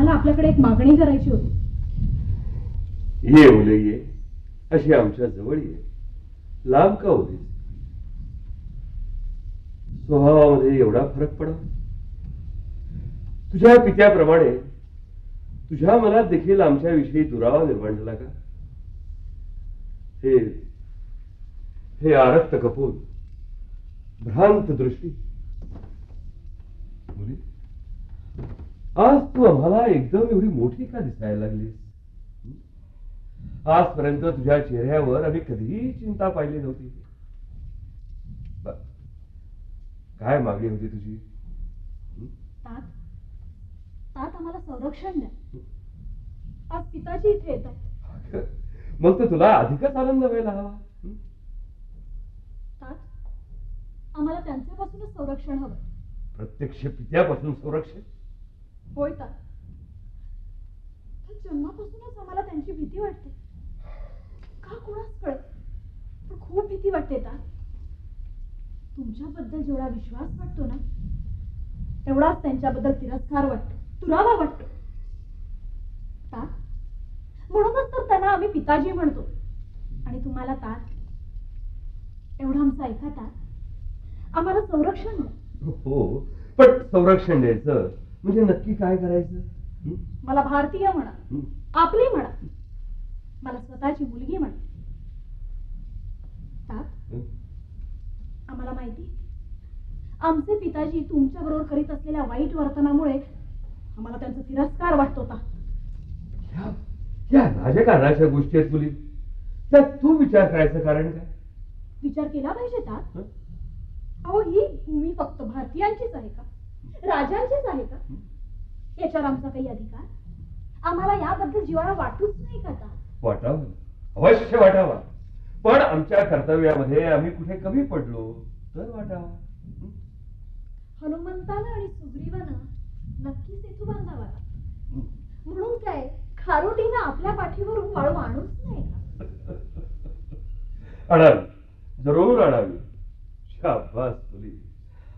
आम्हाला आपल्याकडे एक मागणी करायची होती. ये मुले ये, अशी आमच्या जवळ ये, लांब का होती. स्वभावामध्ये एवढा फरक पडा. तुझ्या पित्याप्रमाणे तुझ्या मनात देखील आमच्याविषयी दुरावा निर्माण झाला का? हे हे आरक्त कपूर, भ्रांत दृष्टी. मुली, आज तू आम्हाला एकदम एवढी मोठी का दिसायला लागलीस? आजपर्यंत तुझ्या चेहऱ्यावर आम्ही कधीही चिंता पाहिली नव्हती. काय मागणी होती तुझी? तात तात आम्हाला संरक्षण द्या. आज पिताजी इथे येतात. मग तर तुला अधिकच आनंद व्हायला हवा. तात आम्हाला त्यांच्यापासूनच संरक्षण हवं. प्रत्यक्ष पित्यापासून संरक्षण? होय तात. जन्मापासूनच आम्हाला त्यांची भीती वाटते. का कोणाच कळत, पण खूप भीती वाटते तात. तुमच्याबद्दल जेवढा विश्वास वाटतो ना, तेवढाच त्यांच्याबद्दल तिरस्कार वाटतो, दुरावा वाटतो. तात म्हणूनच तर त्यांना आम्ही पिताजी म्हणतो. आणि तुम्हाला तात एवढं आमचं ऐका तात, आम्हाला संरक्षण द्या. हो, पण संरक्षण द्यायचं म्हणजे नक्की काय करायचं? मला भारतीय म्हणा, आपली म्हणा, मला स्वतःची मुलगी म्हणा. तात आम्हाला माहिती, आमचे पिताजी तुमच्या बरोबर करीत असलेल्या वाईट वर्तनामुळे आम्हाला त्यांचा तिरस्कार वाटतो. या राजकारणाच्या गोष्टी आहेत मुली, त्यात तू विचार करायचं कारण काय? विचार केला पाहिजे तात. अहो, ही भूमी फक्त भारतीयांचीच आहे का? राजांचीच आहे का? याच्यावर आमचा काही अधिकार? आम्हाला याबद्दल जिव्हाळा वाटूच नाही का तात? वाटावं, अवश्य वाटावा. पण आमच्या कर्तव्यामध्ये आम्ही कुठे कमी पडलो तर वाटावा. हनुमंतानं आणि सुग्रीवानं नक्की सेतू बांधावा. म्हणून काय खारोटीनं आपल्या पाठीवरून वाळू आणूच नाही का? आणावी, जरूर आणावी. शाबास मुली,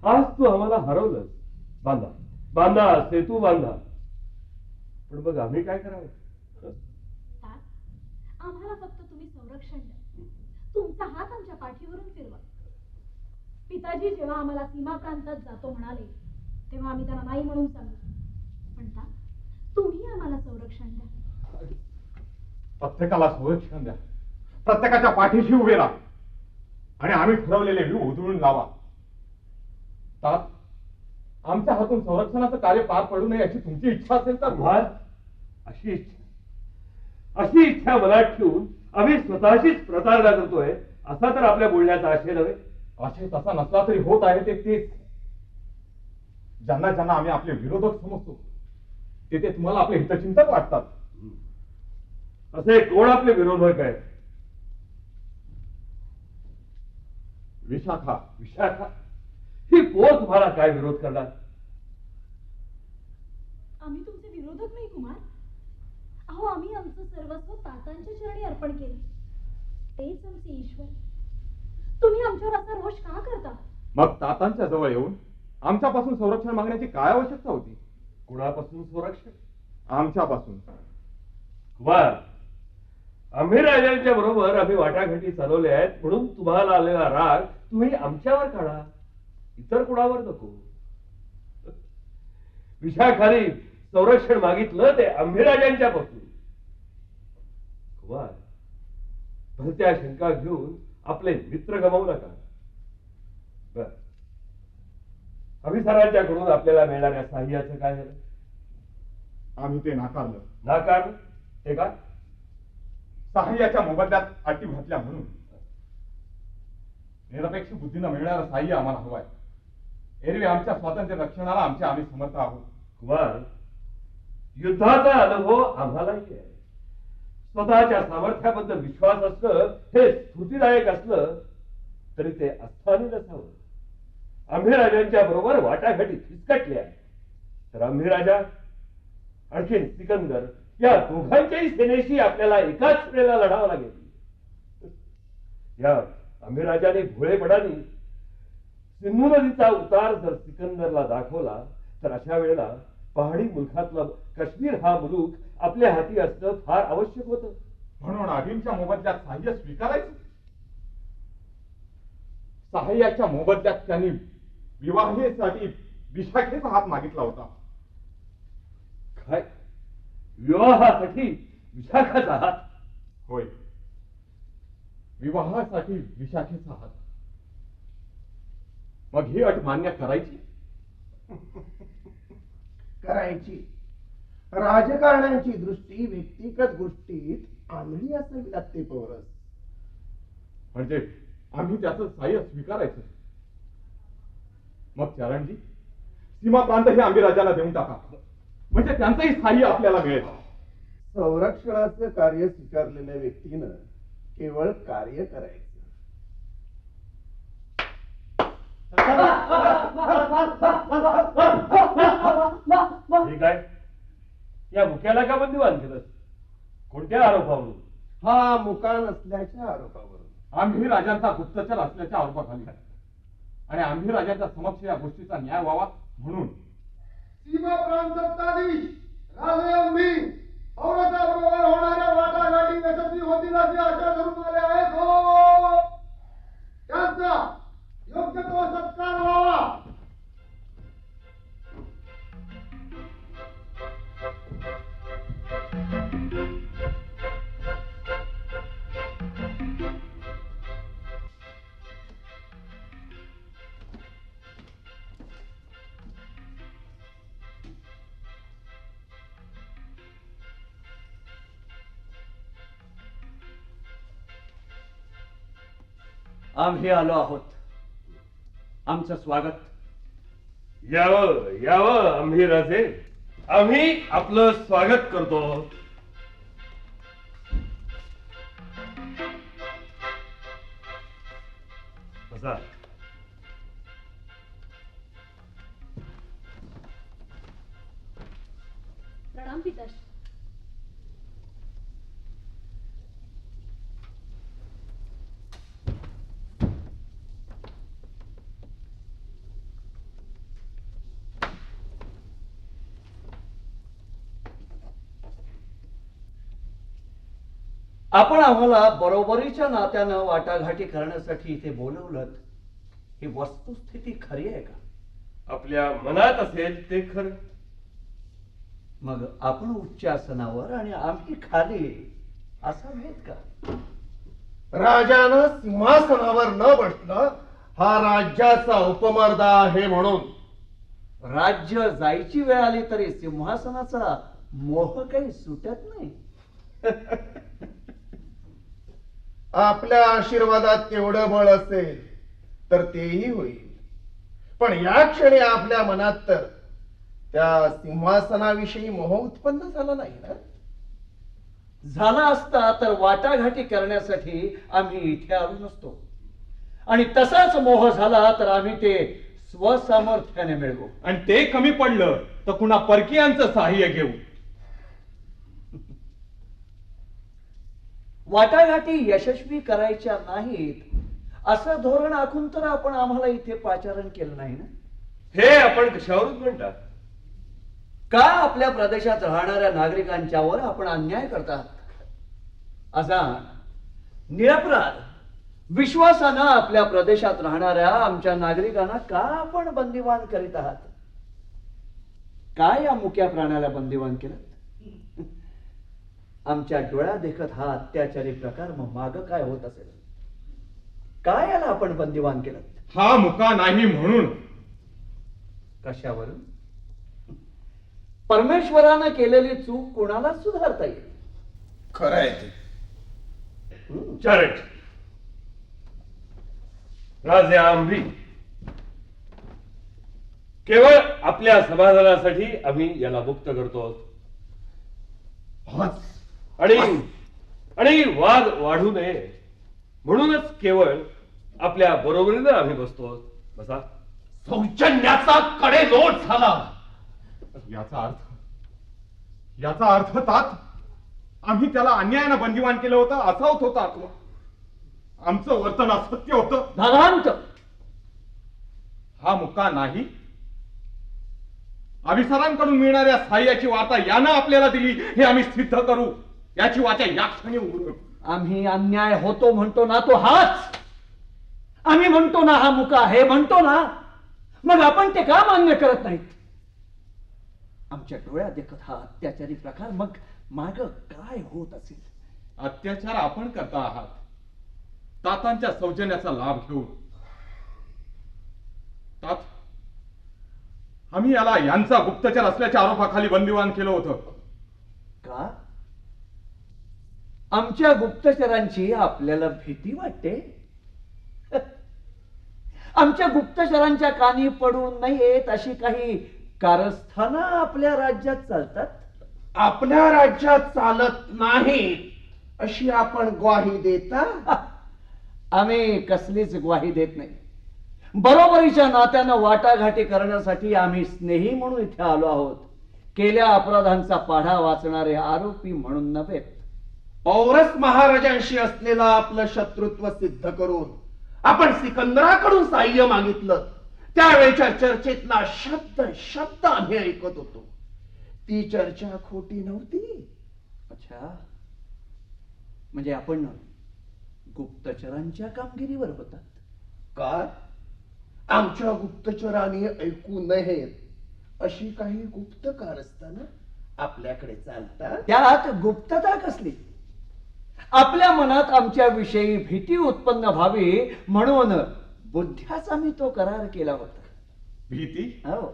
आज तू आम्हाला हरवलंस. बांधा बांधा, सेतू बांधा. पण मग आम्ही काय करावं? आम्हाला फक्त तुम्ही संरक्षण द्या. तुमचा हात आमच्या पाठीवरून फिरवा. पिताजी जेव्हा आम्हाला सीमा प्रांतात जातो म्हणाले, तेव्हा आम्ही त्यांना नाही म्हणून सांगितलं. पण तुम्ही आम्हाला संरक्षण द्या. प्रत्येकाला संरक्षण द्या, प्रत्येकाच्या पाठीशी उभे राहा आणि आम्ही ठरवलेले व्यूह उधळून लावा. तात आमच्या हातून संरक्षणाचं कार्य पार पडू नये अशी तुमची इच्छा असेल तर अशी इच्छा मनात ठेवून आम्ही स्वतःशीच प्रतारणा करतोय असा तर आपल्या बोलण्याचा आशय नव्हे. आशय तसा नसला तरी होत आहे ते तेच. ज्यांना ज्यांना आम्ही आपले विरोधक समजतो ते तुम्हाला आपले हितचिंतक वाटतात. असे कोण आपले विरोधक आहेत? विशाखा. विशाखा ही कोण तुम्हाला काय विरोध करणार? आम्ही तुमचे विरोधक नाही कुमार. अहो, आम्ही आमचं सर्वस्व तातांच्या चरणी अर्पण केलं. तेच आमचे ईश्वर. तुम्ही आमच्यावर असा रोष का करता? मग तातांच्या जवळ येऊन आमच्यापासून संरक्षण मागण्याची काय आवश्यकता होती? कुणापासून संरक्षण? आमच्यापासून. कुमार, आम्ही राजांच्या बरोबर आम्ही वाटाघाटी चालवल्या आहेत म्हणून तुम्हाला आलेला राग तुम्ही आमच्यावर काढा, इतर कुणावर नको. विशाखाने संरक्षण मागितलं ते आम्ही राजांच्या पासून. कुमार, भलत्या शंका घेऊन आपले मित्र गमावू नका. बर, अभिसारांच्याकडून आपल्याला मिळणाऱ्या साह्याचं काय झालं? आम्ही ते नाकारलं. नाकारलं ते का? सहाय्याच्या मोबदल्यात अटी घातल्या म्हणून. निरपेक्ष बुद्धीनं मिळणारं साह्य आम्हाला हवंय. एरवी आमच्या स्वातंत्र्य रक्षणाला आम्ही समर्थ आहोत. कुमार, युद्धाचा अनुभव आम्हालाही आहे. स्वतःच्या सामर्थ्याबद्दल विश्वास असणं हे स्फूर्तीदायक असलं तरी ते अस्थानी नसावं. आम्ही राजांच्या बरोबर वाटाघाटी फिसकटल्या तर आम्ही राजा आणखी सिकंदर या दोघांच्याही सेनेशी आपल्याला एकाच वेळेला लढावं लागेल. या आम्ही राजाने भोळेपणाने सिंधू नदीचा उतार जर सिकंदरला दाखवला तर अशा वेळेला पहाडी मुलखातला काश्मीर हा मुलूक आपल्या हाती असणं फार आवश्यक होतं. म्हणून अभिनच्या मोबदल्यात सहाय्य स्वीकारायचं. सहाय्याच्या मोबदल्यात त्यांनी विवाहेसाठी विशाखेचा हात मागितला होता. काय विवाहासाठी विशाखाचा हात? होय, विवाहासाठी विशाखेचा हात. मग ही अट मान्य करायची? करायची. राजकारण्यांची दृष्टी व्यक्तिगत गोष्टीत आंधळी असावी लागते पौरस. म्हणजे आम्ही त्याचं सहाय्य स्वीकारायचं. मग चरणजी, सीमा प्रांत हे आम्ही राजाला देऊन टाका, म्हणजे त्यांचंही सहाय्य आपल्याला मिळेल. संरक्षणाचं कार्य स्वीकारलेल्या व्यक्तीनं केवळ कार्य करायचं. हे काय, या मुक्याला का बंदिवान केलं? कोणत्या आरोपावरून? हा मुका नसल्याच्या आरोपावरून. आम्ही राजांचा गुप्तचर असल्याच्या आरोपाखाली आहे आणि आम्ही राजांच्या समक्ष या गोष्टीचा न्याय व्हावा म्हणून सीमा प्रांत सत्ताधीश राजे आम्ही औरताबरोबर होणाऱ्या वाटाघाटी यशस्वी होतील अशी आशा धरून आले आहेत. हो, त्यांचा योग्य तो सत्कार व्हावा. आम्ही आलो आहोत. आमचं स्वागत. यावं यावं आम्ही राजे, आम्ही आपलं स्वागत करतो. बसा. प्रणाम पिताश्री. आपण आम्हाला बरोबरीच्या नात्यानं वाटाघाटी करण्यासाठी इथे बोलवलं. ही वस्तुस्थिती खरी आहे का? आपल्या मनात असेल ते खरं. मग आपण उच्च आसनावर आणि आम्ही खाली, असा भेद का? राजानं सिंहासनावर न बसणं हा राज्याचा उपमर्द आहे म्हणून. राज्य जायची वेळ आली तरी सिंहासनाचा मोह काही सुटत नाही. आपल्या आशीर्वादात तेवढं बळ असेल तर तेही होईल. पण या क्षणी आपल्या मनात तर त्या सिंहासनाविषयी मोह उत्पन्न झाला नाही ना. झाला असता तर वाटाघाटी करण्यासाठी आम्ही इथे आलो नसतो. आणि तसाच मोह झाला तर आम्ही ते स्वसामर्थ्याने मिळवू. आणि ते कमी पडलं तर कुणा परकीयांचं सहाय्य घेऊ. वाटाघाटी यशस्वी करायच्या नाहीत असं धोरण आखून तर आपण आम्हाला इथे पाचारण केलं नाही ना. हे आपण कशावरून म्हणतात? का आपल्या प्रदेशात राहणाऱ्या नागरिकांच्यावर आपण अन्याय करतात? असा निरपराध विश्वासानं आपल्या प्रदेशात राहणाऱ्या आमच्या नागरिकांना का आपण बंदिवान करीत आहात? काय या मुक्या प्राण्याला बंदिवान केलं? आमच्या डोळ्या देखत हा अत्याचारी प्रकार मग माग काय होत असेल? काय याला आपण बंदिवान केलं? हा मुका नाही म्हणून. कशावरून? परमेश्वरानं केलेली चूक कोणाला सुधारता येईल. खरं आहे ते. चरण राजे आम्ही केवळ आपल्या समाधानासाठी आम्ही याला मुक्त करतो. आणि वाद वाढू नये म्हणूनच केवळ आपल्या बरोबरीनं आम्ही बसतो. बसा. सौजन्याचा कडेलोट झाला. याचा अर्थ तात आम्ही त्याला अन्यायानं बंदिवान केलं होतं असा होता. आमचं वर्तन असत्य होतं. धारांत हा मुका नाही अभिसारांकडून मिळणाऱ्या सहाय्याची वार्ता यानं आपल्याला दिली हे आम्ही सिद्ध करू. याची वाचा या क्षणी उघडू. आम्ही अन्याय होतो म्हणतो ना तो हाच. आम्ही म्हणतो ना हा मुका हे म्हणतो ना, मग आपण ते का मान्य करत नाहीत? आमच्या डोळ्यात देखत हा अत्याचारी प्रकार, मग माग काय होत असेल? अत्याचार आपण करता आहात तातांच्या सौजन्याचा लाभ घेऊन. तात, आम्ही याला यांचा गुप्तचर असल्याच्या आरोपाखाली बंदिवान केलं होतं. का? आमच्या गुप्तचरांची आपल्याला भीती वाटते? आमच्या गुप्तचरांच्या कानी पडू नयेत अशी काही कारस्थानं आपल्या राज्यात चालतात? आपल्या राज्यात चालत नाही अशी आपण ग्वाही देता? आम्ही कसलीच ग्वाही देत नाही. बरोबरीच्या नात्यानं वाटाघाटी करण्यासाठी आम्ही स्नेही म्हणून इथे आलो आहोत. केल्या अपराधांचा पाढा वाचणारे आरोपी म्हणून नव्हे. औरस महाराजांशी असलेलं आपलं शत्रुत्व सिद्ध करून आपण सिकंदराकडून साह्य मागितलं. त्यावेळेच्या चर्चेतला शब्द शब्द आम्ही ऐकत होतो. ती चर्चा खोटी नव्हती. अच्छा, म्हणजे आपण गुप्तचरांच्या कामगिरीवर होतात? काय? आमच्या गुप्तचरांनी ऐकू नयेत अशी काही गुप्त कारस्थानं आपल्याकडे चालतात? त्यात गुप्तता कसली? आपल्या मनात आमच्या विषयी भीती उत्पन्न व्हावी म्हणून बुद्ध्याचा मी तो करार केला होता. भीती? हो.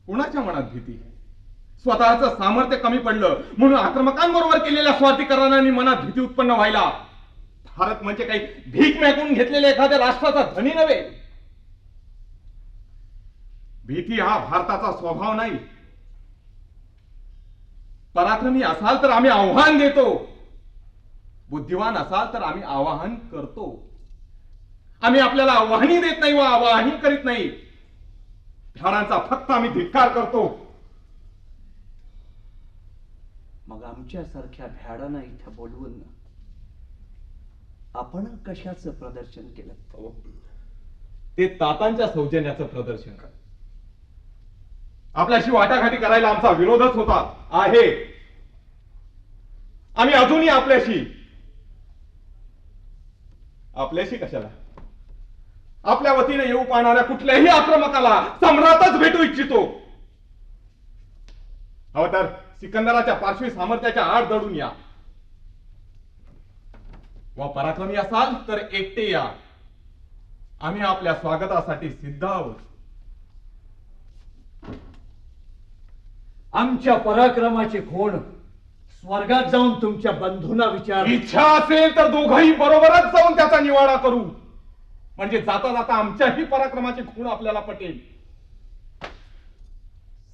कुणाच्या मनात भीती? स्वतःचं सामर्थ्य कमी पडलं म्हणून आक्रमकांबरोबर केलेल्या स्वार्थी करारांनी मनात भीती उत्पन्न व्हायला. भारत म्हणजे काही भीक मागून घेतलेल्या एखाद्या राष्ट्राचा धनी नव्हे. भीती हा भारताचा स्वभाव नाही. पराक्रमी असाल तर आम्ही आव्हान देतो, बुद्धिवान असाल तर आम्ही आवाहन करतो. आम्ही आपल्याला आव्हानही देत नाही व आवाहनही करीत नाही. भ्याडांचा फक्त आम्ही धिक्कार करतो. मग आमच्या सारख्या भ्याडांना इथं बोलवून आपण कशाचं प्रदर्शन केलं? ते तातांच्या सौजन्याचं प्रदर्शन. आपल्याशी वाटाघाटी करायला आमचा विरोधच होता, आहे. आम्ही अजूनही आपल्याशी कशाला? आपल्या वतीने येऊ पाहणाऱ्या कुठल्याही आक्रमकाला सम्राटच भेटू इच्छितो. हवं तर सिकंदराच्या पार्श्वी सामर्थ्याच्या आड दडून या, व पराक्रमी असाल तर एकटे या. आम्ही आपल्या स्वागतासाठी सिद्ध आहोत. आमच्या पराक्रमाची खोड स्वर्गात जाऊन तुमच्या बंधूंना विचार. इच्छा असेल तर दोघंही बरोबरच जाऊन त्याचा निवाडा करू. म्हणजे जाता जाता आमच्याही पराक्रमाची खूण आपल्याला पटेल.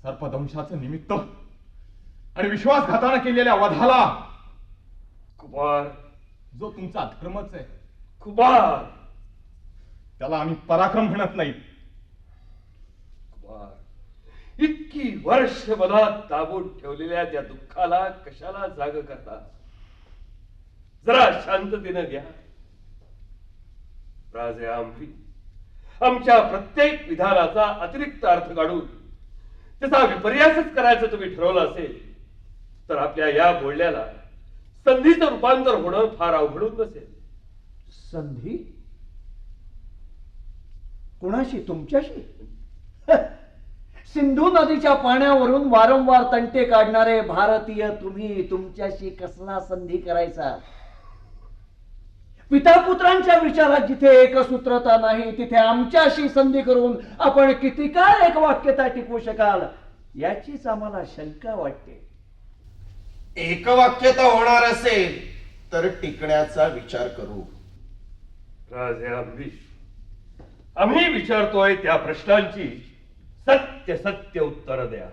सर्पदंशाचं निमित्त आणि विश्वासघाताने केलेल्या वधाला कुमार, जो तुमचा धर्मच आहे, कुमार, त्याला आम्ही पराक्रम म्हणत नाही. कुमार, इतकी वर्ष मनात दाबून ठेवलेल्या त्या दुःखाला कशाला जाग करता? जरा शांततेनं घ्या. राजे आम्ही आमच्या प्रत्येक विधानाचा अतिरिक्त अर्थ काढून त्याचा विपर्यासच करायचं तुम्ही ठरवलं असेल तर आपल्या या बोलण्याला संधीचं रूपांतर होणं फार अवघडून नसेल. संधी? कुणाशी? तुमच्याशी? सिंधू नदीच्या पाण्यावरून वारंवार तंटे काढणारे भारतीय तुम्ही तुमच्याशी कसला संधी करायचा? पितापुत्रांच्या विचारात जिथे एकसूत्रता नाही तिथे आमच्याशी संधी करून आपण किती काळ एक वाक्यता टिकवू शकाल याचीच आम्हाला शंका वाटते. एकवाक्यता होणार असेल तर टिकण्याचा विचार करू. राजे आम्ही विचारतोय त्या प्रश्नांची सत्य सत्य उत्तर द्या.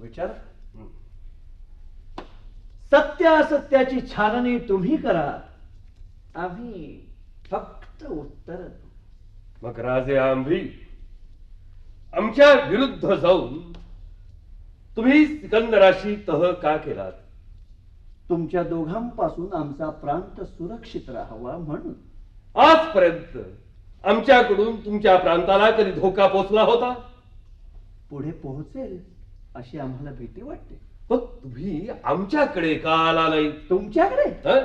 विचार. सत्य असत्याची छाननी तुम्ही करा, आम्ही फक्त उत्तर देऊ. मग राजे आमच्या विरुद्ध जाऊन तुम्ही सिकंदराशी तह का केलात? तुमच्या दोघांपासून आमचा प्रांत सुरक्षित राहावा म्हणून. आजपर्यंत आमच्याकडून तुमच्या प्रांताला कधी धोका पोचला होता? पुढे पोहोचेल अशी आम्हाला भीती वाटते. मग तुम्ही आमच्याकडे का आला नाही? तुमच्याकडे हं?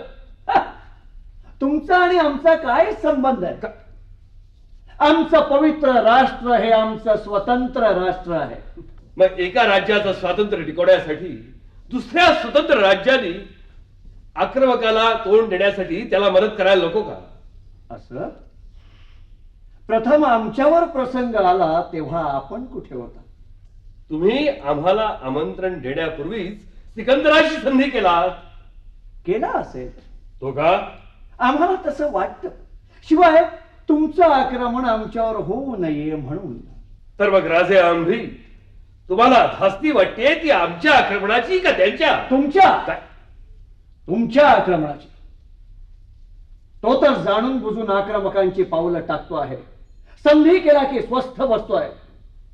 तुमचा आणि आमचा काय संबंध आहे? आमचं पवित्र राष्ट्र हे आमचं स्वतंत्र राष्ट्र आहे. मग एका राज्याचं स्वातंत्र्य टिकवण्यासाठी दुसऱ्या स्वतंत्र राज्याने आक्रमकाला तोंड देण्यासाठी त्याला मदत करायला नको का? असं प्रथम आमच्यावर प्रसंग आला तेव्हा आपण कुठे होता? तुम्ही आम्हाला आमंत्रण देण्यापूर्वीच सिकंदराशी संधी केला असेल तो का? आम्हाला तसं वाटतं. शिवाय तुमचं आक्रमण आमच्यावर होऊ नये म्हणून. तर मग राजे आंभी, तुम्हाला धास्ती वाटते ती आमच्या आक्रमणाची का त्यांच्या? तुमच्या आक्रमणाची. तो तर जाणून बुजून आक्रमकांची पावलं टाकतो आहे. संधी केला की स्वस्थ बसतोय.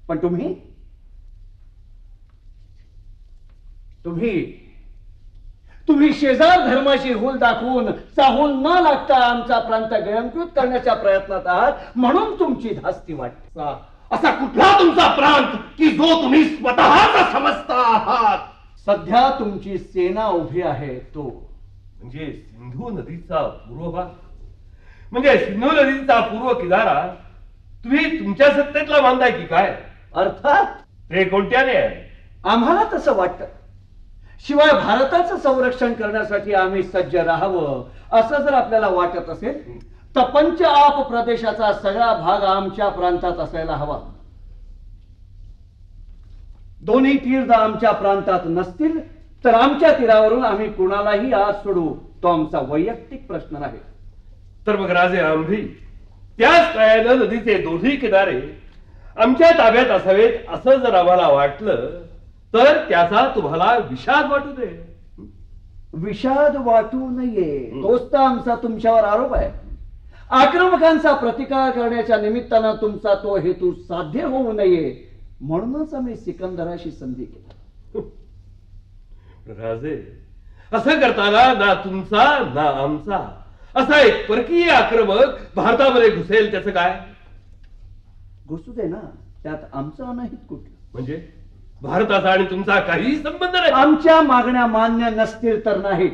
पण तुम्ही शेजार धर्माची हुल दाखवून चाहूल न लागता आमचा प्रांत गिळंकृत करण्याच्या प्रयत्नात आहात म्हणून तुमची धास्ती वाटते. असा कुठला तुमचा प्रांत की जो तुम्ही स्वतःचा समजता आहात? सध्या तुमची सेना उभी आहे तो म्हणजे सिंधू नदीचा पूर्व भाग, म्हणजे सिंधू नदीचा पूर्व किनारा तुम्ही तुमच्या सत्तेतला मानताय की काय? अर्थात ते कोणत्याने आहे? आम्हाला तसं वाटतं. शिवाय भारताचं संरक्षण करण्यासाठी आम्ही सज्ज राहावं असं जर आपल्याला वाटत असेल तर पंचआप प्रदेशाचा सगळा भाग आमच्या प्रांतात असायला हवा. दोन्ही तीर्थ आमच्या प्रांतात नसतील तर आमच्या तीरावरून आम्ही कुणालाही आज सोडू तो आमचा वैयक्तिक प्रश्न नाही. तर मग राजे आंभी, त्याच काळानं नदीचे दोन्ही किनारे आमच्या ताब्यात असावेत असं जर आम्हाला वाटलं तर त्याचा तुम्हाला विषाद वाटू दे. विषाद वाटू नये तोच तर आमचा तुमच्यावर आरोप आहे. आक्रमकांचा प्रतिकार करण्याच्या निमित्तानं तुमचा तो हेतू साध्य होऊ नये म्हणूनच आम्ही सिकंदराशी संधी केली. राजे, असं करताना ना तुमचा ना आमचा असा एक परकीय आक्रमक भारतामध्ये घुसेल त्याचं काय? घुसू दे ना, त्यात आमचं अनहित कुठलं? म्हणजे भारताचा आणि तुमचा काही संबंध नाही. आमच्या मागण्या मान्य नसतील तर नाही.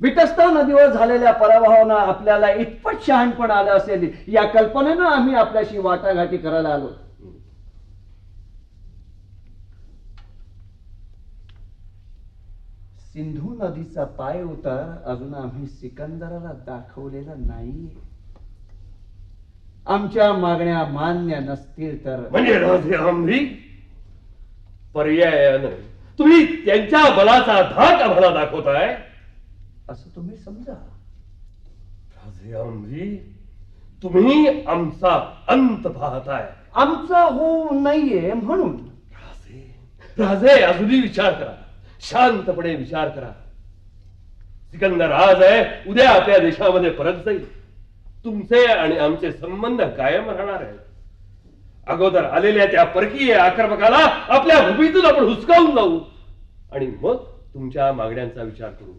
विटस्ता नदीवर झालेल्या पराभवानं आपल्याला इतपत शहाणपण आलं असेल या कल्पनेनं आम्ही आपल्याशी वाटाघाटी करायला आलो. सिंधू नदीचा पाय उतार अजून आम्ही सिकंदराला दाखवलेला नाही. आमच्या मागण्या मान्य नसतील तर म्हणजे राजे आंभी, पर्यायानं तुम्ही त्यांच्या बलाचा धाक आम्हाला दाखवताय असं तुम्ही समजा. राजे आंभी, तुम्ही आमचा अंत पाहताय. आमचा होऊ नये म्हणून. राजे, अजूनही विचार करा, शांतपणे विचार करा. सिकंदर आज आहे, उद्या आपल्या देशामध्ये परत जाईल. तुमचे आणि आमचे संबंध कायम राहणार आहेत. अगोदर आलेल्या त्या परकीय आक्रमकाला आपल्या भूमीतून आपण हुसकावून लावू आणि मग तुमच्या मागण्यांचा विचार करू.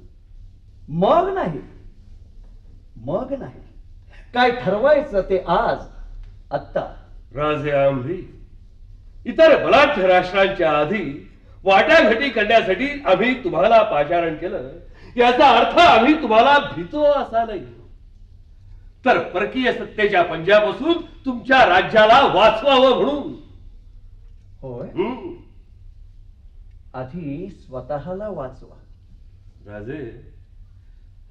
मग नाही, काय ठरवायचं ते आज आत्ता. राजे आंभी, इतर बलाढ्य राष्ट्रांच्या आधी वाटाघाटी करण्यासाठी आम्ही तुम्हाला पाचारण केलं याचा अर्थ आम्ही तुम्हाला भीतो असा नाही, तर परकीय सत्तेच्या पंजापासून तुमच्या राज्याला वाचवावं म्हणून. होय, आधी स्वतःला वाचवा. राजे,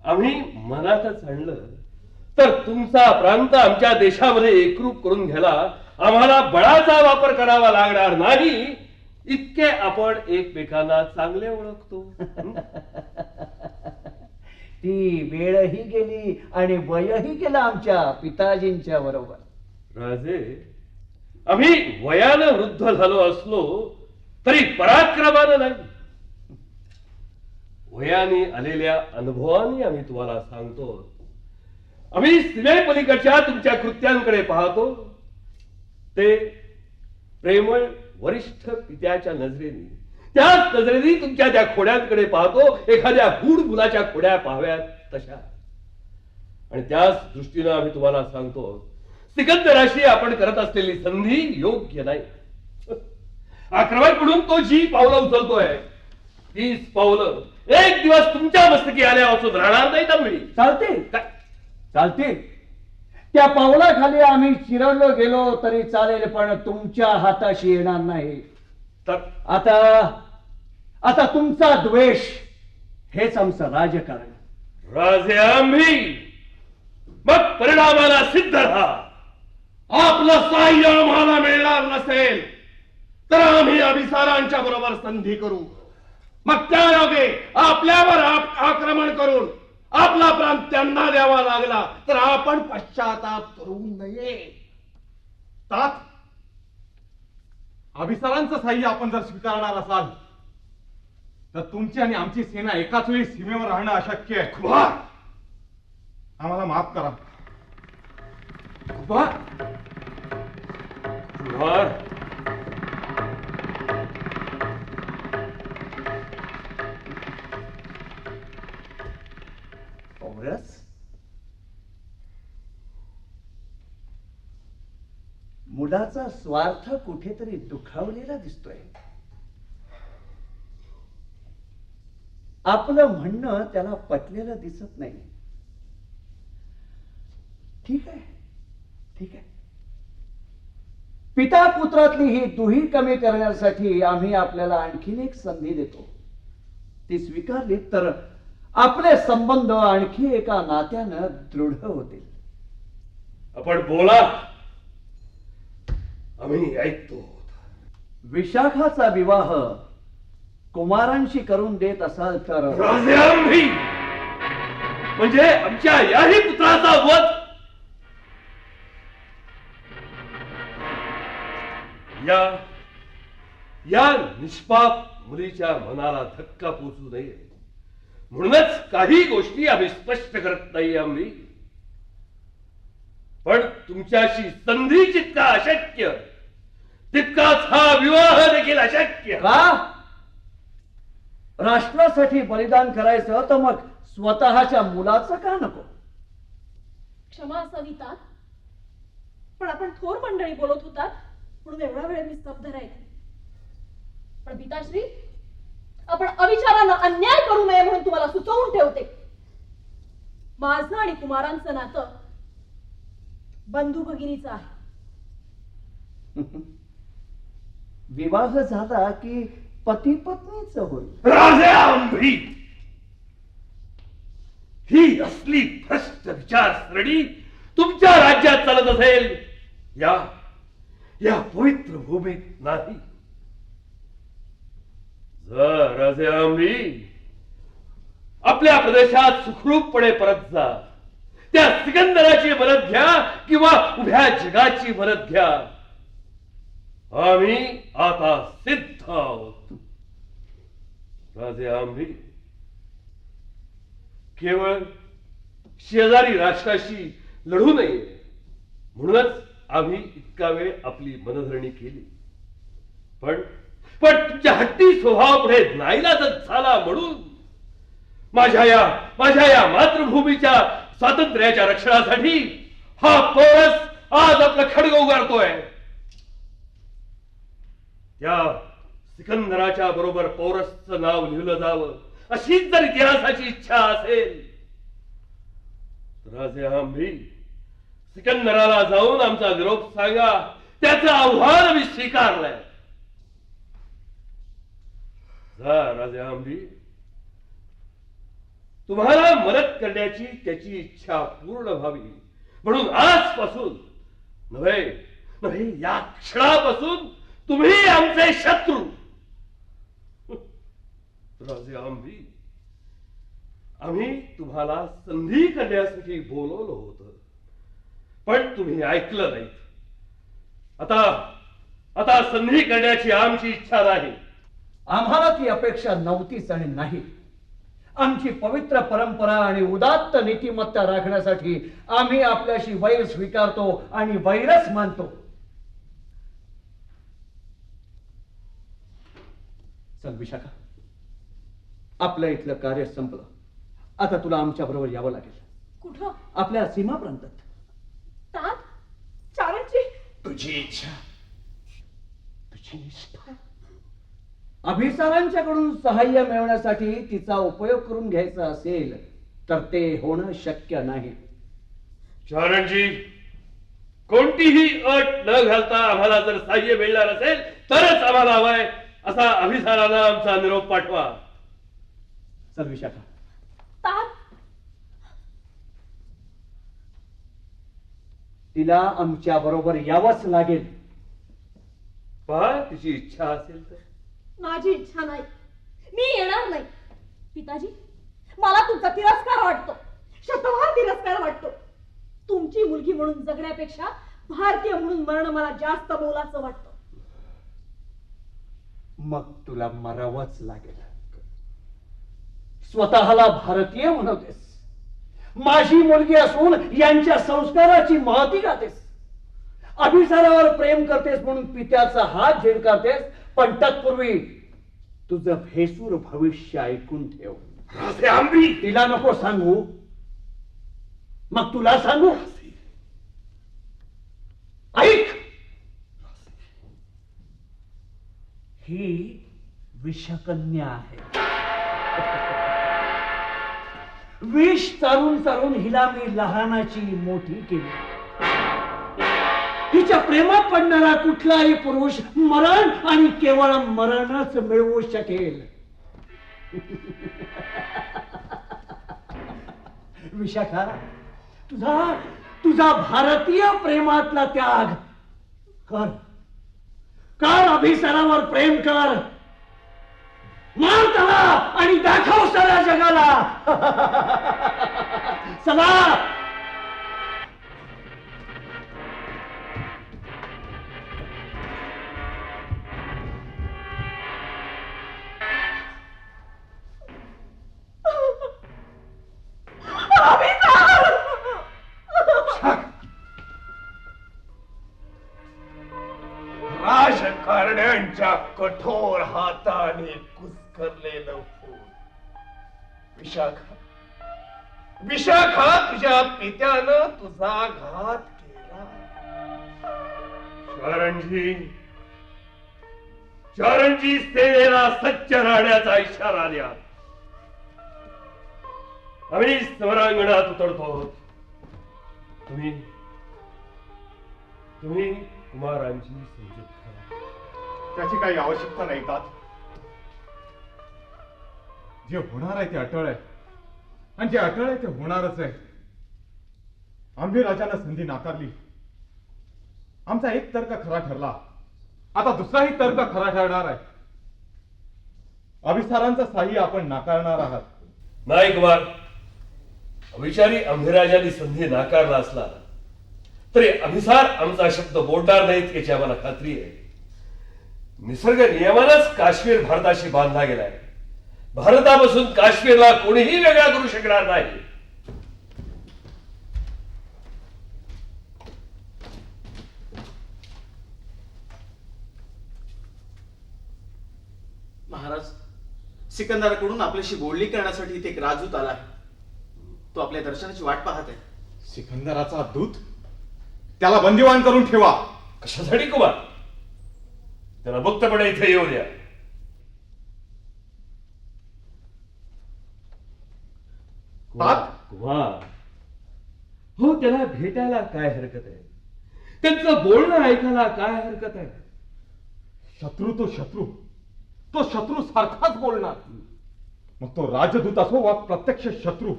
आम्ही मनातच आणलं तर तुमचा प्रांत आमच्या देशामध्ये एकरूप करून घ्यायला आम्हाला बळाचा वापर करावा लागणार नाही इतके आपण एकमेकांना चांगले ओळखतो. ती वेळही गेली आणि वयही गेलं आमच्या पिताजींच्या बरोबर. राजे, आम्ही वयानं वृद्ध झालो असलो तरी पराक्रमानं नाही. वयाने आलेल्या अनुभवाने आम्ही तुम्हाला सांगतो. आम्ही सीमेपलीकडच्या तुमच्या कृत्यांकडे पाहतो ते प्रेमळ वरिष्ठ पित्याच्या नजरेने, त्याच नजरेने तुमच्या त्या खोड्यांकडे पाहतो एखाद्या गूढ मुलाच्या खोड्या पाहाव्यात तशा. आणि त्याच दृष्टीनं आम्ही तुम्हाला सांगतो सिकंदराशी आपण करत असलेली संधी योग्य नाही. आक्रमक म्हणून तो जी पावलं उचलतोय 30 पावलं एक दिवस तुमच्या मस्तकी आल्यापासून राहणार नाही तांबडी. चालतील काय? चालतील. त्या पावलाखाली आम्ही चिरडलो गेलो तरी चालेल, पण तुमच्या हाताशी येणार नाही. तर आता आता तुमचा द्वेष हेच आमचं राजकारण. राजे आम्ही मग परिणामाला सिद्ध राहा. आपलं साह्य आम्हाला मिळणार नसेल तर आम्ही अभिसारांच्या बरोबर संधी करू. मग त्या योगे आपल्यावर आक्रमण करून आपला प्रांत त्यांना द्यावा लागला तर आपण पश्चाताप करू नये. तात अभिसारांचं साह्य आपण जर स्वीकारणार असाल तर तुमची आणि आमची सेना एकाच वेळी सीमेवर राहणं अशक्य आहे. कुमार, आम्हाला माफ करा. कुमार, कुमार, काँग्रेस मुलाचा स्वार्थ कुठेतरी दुखावलेला दिसतोय. आपलं म्हणणं त्याला पटलेलं दिसत नाही. ठीक आहे, ठीक आहे. पिता पुत्रातली ही दुही कमी करण्यासाठी आम्ही आपल्याला आणखीन एक संधी देतो. ती स्वीकारली तर आपले संबंध आणखी एका नात्यानं दृढ होतील. आपण बोला, आम्ही ऐकतो. विशाखाचा विवाह कुमारांशी करून देत असाल तर राजे आम्ही म्हणजे आमच्या याही पुत्राचा वध. या निष्पाप मुलीच्या मनाला धक्का पोचू नये म्हणूनच काही गोष्टी आम्ही स्पष्ट करत नाही. आम्ही पण तुमच्याशी संधी जितका अशक्य तितकाच हा विवाह देखील अशक्य. का? राष्ट्रासाठी बलिदान करायचं तर मग स्वतःच्या मुलाचं का नको? क्षमा असावी तात, पण आपण थोर मंडळी बोलत होतात म्हणून एवढा वेळ मी स्तब्ध राहिले. पण पिताश्री, आपण अविचारानं अन्याय करू नये म्हणून तुम्हाला सुचवून ठेवते. माझं आणि कुमारांचं नातं बंधू भगिनीचं आहे. विवाह झाला की पती पत्नीच होईल. राजे आंबी, ही असली भ्रष्ट विचारसरणी तुमच्या राज्यात चालत असेल या पवित्र भूमीत नाही. जर राजे आंबी आपल्या प्रदेशात सुखरूपपणे परत जा. त्या सिकंदराची मदत घ्या किंवा उभ्या जगाची मदत घ्या. आम्ही आता सिद्ध आहोत. राजे आम्ही केवळ शेजारी राष्ट्राशी लढू नये म्हणूनच आम्ही इतका वेळ आपली मनधरणी केली. पण तुमच्या हट्टी स्वभाव पुढे नाईलाजच झाला म्हणून माझ्या या मातृभूमीच्या स्वातंत्र्याच्या रक्षणासाठी हा पौरस आज आपलं खडग उगारतोय. त्या सिकंदराच्या बरोबर पौरसचं नाव लिहिलं जावं अशीच जर इतिहासाची इच्छा असेल तर राजे आम्ही सिकंदराला जाऊन आमचा निरोप सांगा. त्याचं आव्हान मी स्वीकारलंय. राजे आंबी, तुम्हाला मदत करण्याची त्याची इच्छा पूर्ण व्हावी म्हणून आजपासून नव्हे या क्षणापासून तुम्ही आमचे शत्रू. राजे आंबी, आम्ही तुम्हाला संधी करण्यासाठी बोलवलं होतं पण तुम्ही ऐकलं नाहीत. आता संधी करण्याची आमची इच्छा नाही. आम्हाला ती अपेक्षा नव्हतीच आणि नाही. आमची पवित्र परंपरा आणि उदात्त नीतिमत्ता राखण्यासाठी आम्ही आपल्याशी वैर स्वीकारतो आणि वैरच मानतो. चल विशाखा, आपलं इथलं कार्य संपलं. आता तुला आमच्या बरोबर यावं लागेल. कुठं? आपल्या सीमा प्रांतात. तात, चारणची तुझी इच्छा, तुझी निष्ठा अभिसारांच्याकडून सहाय्य मिळवण्यासाठी तिचा उपयोग करून घ्यायचा असेल तर ते होणं शक्य नाही. चारणजी, कोणतीही अट न घालता आम्हाला जर सहाय्य मिळणार असेल तरच आम्हाला हवंय असा अभिसाराला आमचा निरोप पाठवा. चल विशाखा. तात तिला आमच्या बरोबर यावंच लागेल. पहा, तिची इच्छा असेल तर. माझी इच्छा नाही, मी येणार नाही. पिताजी, मला तुमचा तिरस्कार वाटतो, शतवार तिरस्कार वाटतो. तुमची मुलगी म्हणून जगण्यापेक्षा भारतीय म्हणून मरण मला जास्त मोलाचं वाटतं. मग तुला मरावंच लागेल. स्वतःला भारतीय म्हणतेस, माझी मुलगी असून यांच्या संस्काराची महती गातेस, अभिसारावर प्रेम करतेस म्हणून पित्याचा हात झिडकारतेस, पण तत्पूर्वी तुझं भेसूर भविष्य ऐकून ठेव. राजे आंबी, तिला नको सांगू, मग तुला सांगू. ऐक, ही विषकन्या आहे. विष चालून चालून हिला मी लहानाची मोठी केली. हिच्या प्रेमात पडणारा कुठलाही पुरुष मरण आणि केवळ मरणच मिळवू शकेल. विशाखा, तुझा भारतीय प्रेमातला त्याग कर. कर, अभिसारावर प्रेम कर. मार त्याला आणि दाखव साऱ्या जगाला. चला. राजकारण्यांच्या कठोर हाताने कुस्करलेलं फूल. विशाखा, विशाखा, तुझ्या पित्यानं तुझा घात केला. चारणजी सेनेला सच्च राहण्याचा इशारा द्या. आम्ही समरांगणात उतरतो. तुम्ही कुमारांची समजूत करा. त्याची काही आवश्यकता नाही तात. जे होणार आहे ते अटळ आहे, आणि जे अटळ आहे ते होणारच आहे. आम्ही राजानं संधी नाकारली. आमचा एक तर्क खरा ठरला, आता दुसराही तर्क खरा ठरणार आहे. अभिसारांचा साह्य आपण नाकारणार आहात. नाही कुमार, अभिचारी अंभिराजांनी संधी नाकारला असला तरी अभिसार आमचा शब्द बोलणार नाहीत याची आम्हाला खात्री आहे. निसर्ग नियमानच काश्मीर भारताशी बांधला गेलाय. भारतापासून काश्मीरला कोणीही वेगळा करू शकणार नाही. महाराज, सिकंदराकडून आपल्याशी बोलणी करण्यासाठी इथे एक राजदूत आला आहे. तो आपल्या दर्शनाची वाट पाहत आहे. सिकंदराचा दूत? त्याला बंदिवान करून ठेवा. कशासाठी कुमार? त्याला मुक्तपणे इथे येऊ द्या. कुमार, हो, त्याला भेटायला काय हरकत आहे? त्यांचं बोलणं ऐकायला काय हरकत आहे? शत्रू तो शत्रू, तो शत्रू सारखाच बोलणार. मग तो राजदूत असो वा प्रत्यक्ष शत्रू.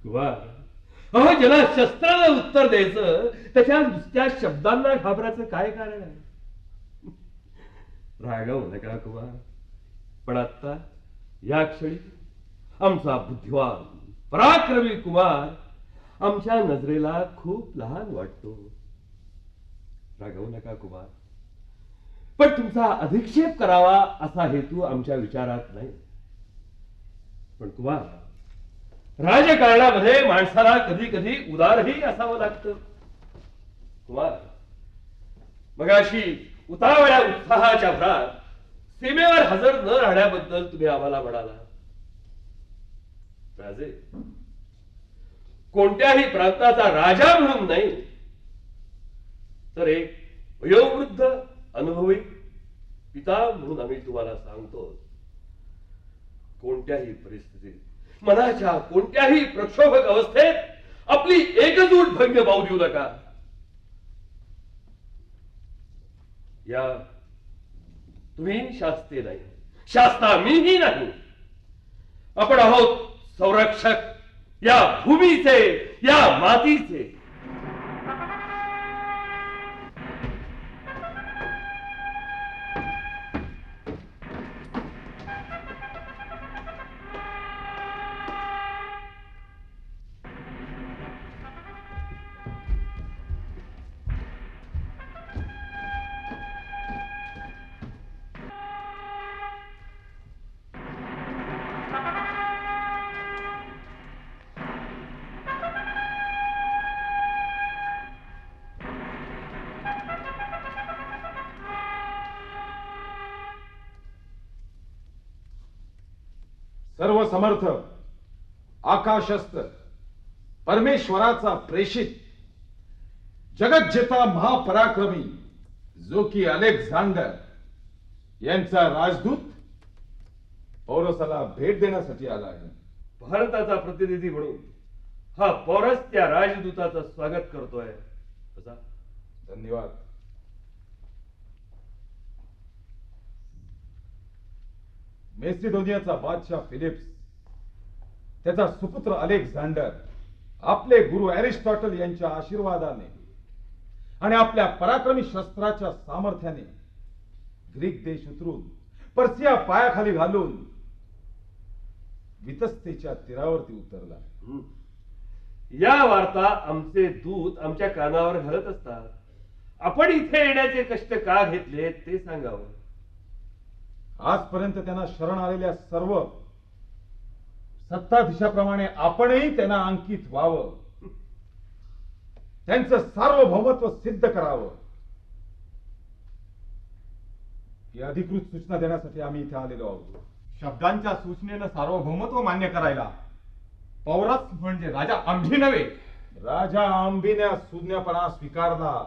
कुमार, अहो, ज्याला शस्त्राला उत्तर द्यायचं त्याच्या नुसत्या शब्दांना घाबरायचं काय कारण आहे? रागव नका कुमार, पण आता या क्षणी आमचा बुद्धिवान पराक्रमी कुमार आमच्या नजरेला खूप लहान वाटतो. रागवू नका कुमार, पण तुमचा अधिक्षेप करावा असा हेतू आमच्या विचारात नाही. पण कुमार, राजकारणामध्ये माणसाला कधी कधी उदारही असावं लागतं. कुमार, मगाशी उतावळ्या उत्साहाच्या भरात सीमेवर हजर न राहण्याबद्दल तुम्ही आम्हाला म्हणाला. राजे, कोणत्याही प्रांताचा राजा म्हणून नाही, तर एक वयोवृद्ध अनुभवी पिता म्हणून आम्ही तुम्हाला सांगतो, कोणत्याही परिस्थितीत मनाच्या कोणत्याही प्रक्षोभक अवस्थेत आपली एकजूट भंग पाहू देऊ नका. या तुम्ही शास्ते नाही, शास्ता मीही नाही. आपण आहोत संरक्षक या भूमीचे, या मातीचे. सर्व समर्थ आकाशस्थ परमेश्वराचा प्रेषित जगज्जेता महापराक्रमी जो की अलेक्झांडर यांचा राजदूत पौरसाला भेट देण्यासाठी आला आहे. भारताचा प्रतिनिधी म्हणून हा पौरस त्या राजदूताचं स्वागत करतोय. कसा? धन्यवाद. मेसिडोनियाचा बादशाह फिलिप्स, त्याचा सुपुत्र अलेक्झांडर आपले गुरु एरिस्टॉटल यांच्या आशीर्वादाने आणि आपल्या पराक्रमी शस्त्राच्या सामर्थ्याने ग्रीक देश उतरून पर्सिया पायाखाली घालून वितस्तेच्या तीरावरती उतरला. या वार्ता आमचे दूत आमच्या कानावर घालत असतात. आपण इथे येण्याचे कष्ट का घेतले ते सांगावं. आजपर्यंत त्यांना शरण आलेल्या सर्व सत्ताधीशाप्रमाणे आपणही त्यांना अंकित व्हावं, त्यांचं सार्वभौमत्व सिद्ध करावं, ही अधिकृत सूचना देण्यासाठी आम्ही इथे आलेलो आहोत. शब्दांच्या सूचनेनं सार्वभौमत्व मान्य करायला पौरस म्हणजे राजा आंभी नव्हे. राजा आंबीने सुज्ञपणा स्वीकारला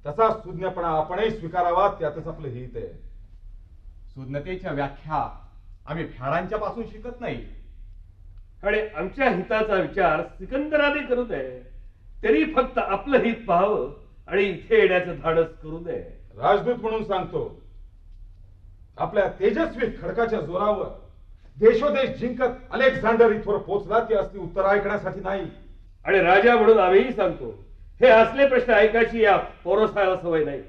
तसा सुज्ञपणा आपणही स्वीकारावा, त्यातच आपलं हित आहे. सुज्ञतेच्या व्याख्या आम्ही फॅडांच्या पासून शिकत नाही. आणि आमच्या हिताचा विचार सिकंदराने करू नये. तरी फक्त आपलं हित पाहावं आणि इथे येण्याचं धाडस करू नये. राजदूत म्हणून सांगतो, आपल्या तेजस्वी खडकाच्या जोरावर देशोदेश जिंकत अलेक्झांडर इथवर पोहोचला ती असली उत्तर ऐकण्यासाठी नाही. आणि राजा म्हणून आम्हीही सांगतो, हे असले प्रश्न ऐकायची या पौरसाला सवय नाही.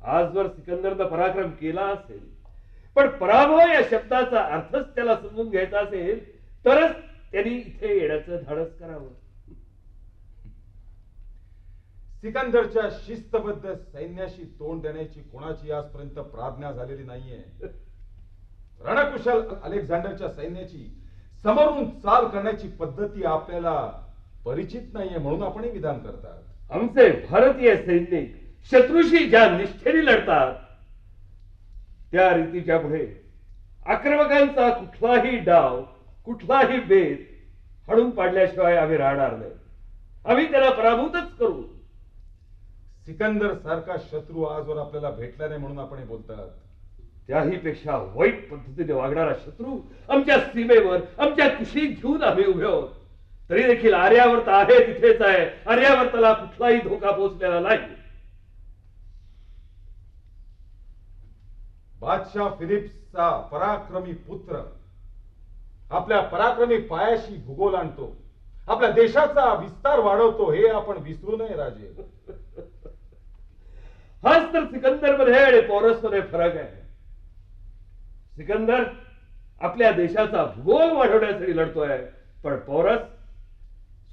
आजवर सिकंदरनं पराक्रम केला असेल, पण पराभव या शब्दाचा अर्थच त्याला समजून घ्यायचा असेल तरच त्यांनी इथे येण्याचं धाडस करावं. सिकंदरच्या शिस्तबद्ध सैन्याशी तोंड देण्याची कोणाची आजपर्यंत प्राज्ञा झालेली नाहीये. रणकुशल अलेक्झांडरच्या सैन्याची समोरून चाल करण्याची पद्धती आपल्याला परिचित नाहीये, म्हणून आपणही विधान करतात. आमचे भारतीय सैनिक शत्रूशी ज्या निष्ठेने लढतात त्या रीतीच्या पुढे आक्रमकांचा कुठलाही डाव, कुठलाही बेत हाणून पाडल्याशिवाय आम्ही राहणार नाही. आम्ही त्याला पराभूतच करू. सिकंदर सारखा शत्रू आजवर आपल्याला भेटला नाही म्हणून आपण हे बोलतात. त्याही पेक्षा वाईट पद्धतीने वागणारा शत्रू आमच्या सीमेवर आमच्या कुशीत घेऊन आम्ही उभे आहोत. तरी देखील आर्यावर्त आहे तिथेच आहे. आर्यावर्ताला कुठलाही धोका पोहोचलेला नाही. बादशाह फिलिप्सचा पराक्रमी पुत्र आपल्या पराक्रमी पायाशी भूगोल आणतो, आपल्या देशाचा विस्तार वाढवतो, हे आपण विसरू नये राजे. हाच तर सिकंदर मध्ये आणि पौरस मध्ये फरक आहे. सिकंदर आपल्या देशाचा भूगोल वाढवण्यासाठी लढतोय, पण पौरस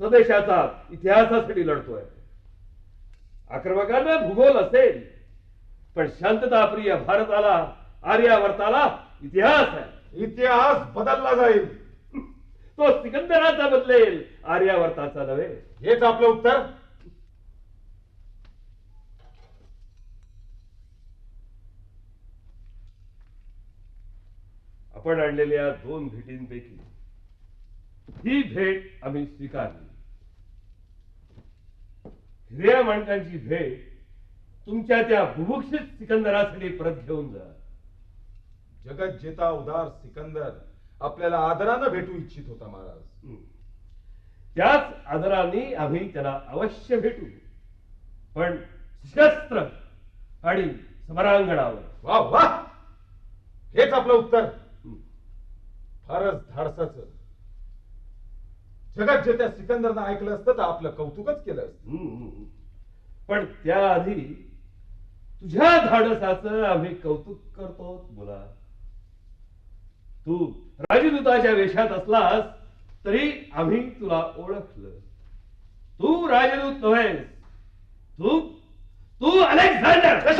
स्वदेशाचा इतिहासासाठी लढतोय. आक्रमकांना भूगोल असेल, पण शांतताप्रिय भारताला, आर्यावर्ताला इतिहास आहे. इतिहास बदलला जाईल. तो सिकंदराचा बदलेल, आर्यावर्ताचा नव्हे. हेच आपलं उत्तर. आपण आणलेल्या 2 भेटींपैकी ही भेट आम्ही स्वीकारली. हिऱ्या माणकांची भेट तुमच्या त्या बुभुक्षित सिकंदरासाठी परत घेऊन जा. जगत जेता उदार सिकंदर आपल्याला आदरानं भेटू इच्छित होता महाराज. त्याच आदराने आम्ही त्याला अवश्य भेटू, पण शस्त्र आणि समरांगणावर. वा वा, हेच आपलं उत्तर. फारच धाडसाचं. जगत जेत्या सिकंदरनं ऐकलं असतं तर आपलं कौतुकच केलं असतं. पण त्याआधी तुझ्या धाडसाचं आम्ही कौतुक करतो मुला. तू राजदूताच्या वेशात असलास तरी आम्ही तुला ओळखलं. तू राजदूत नव्हेस, तू तू अलेक्झांडर.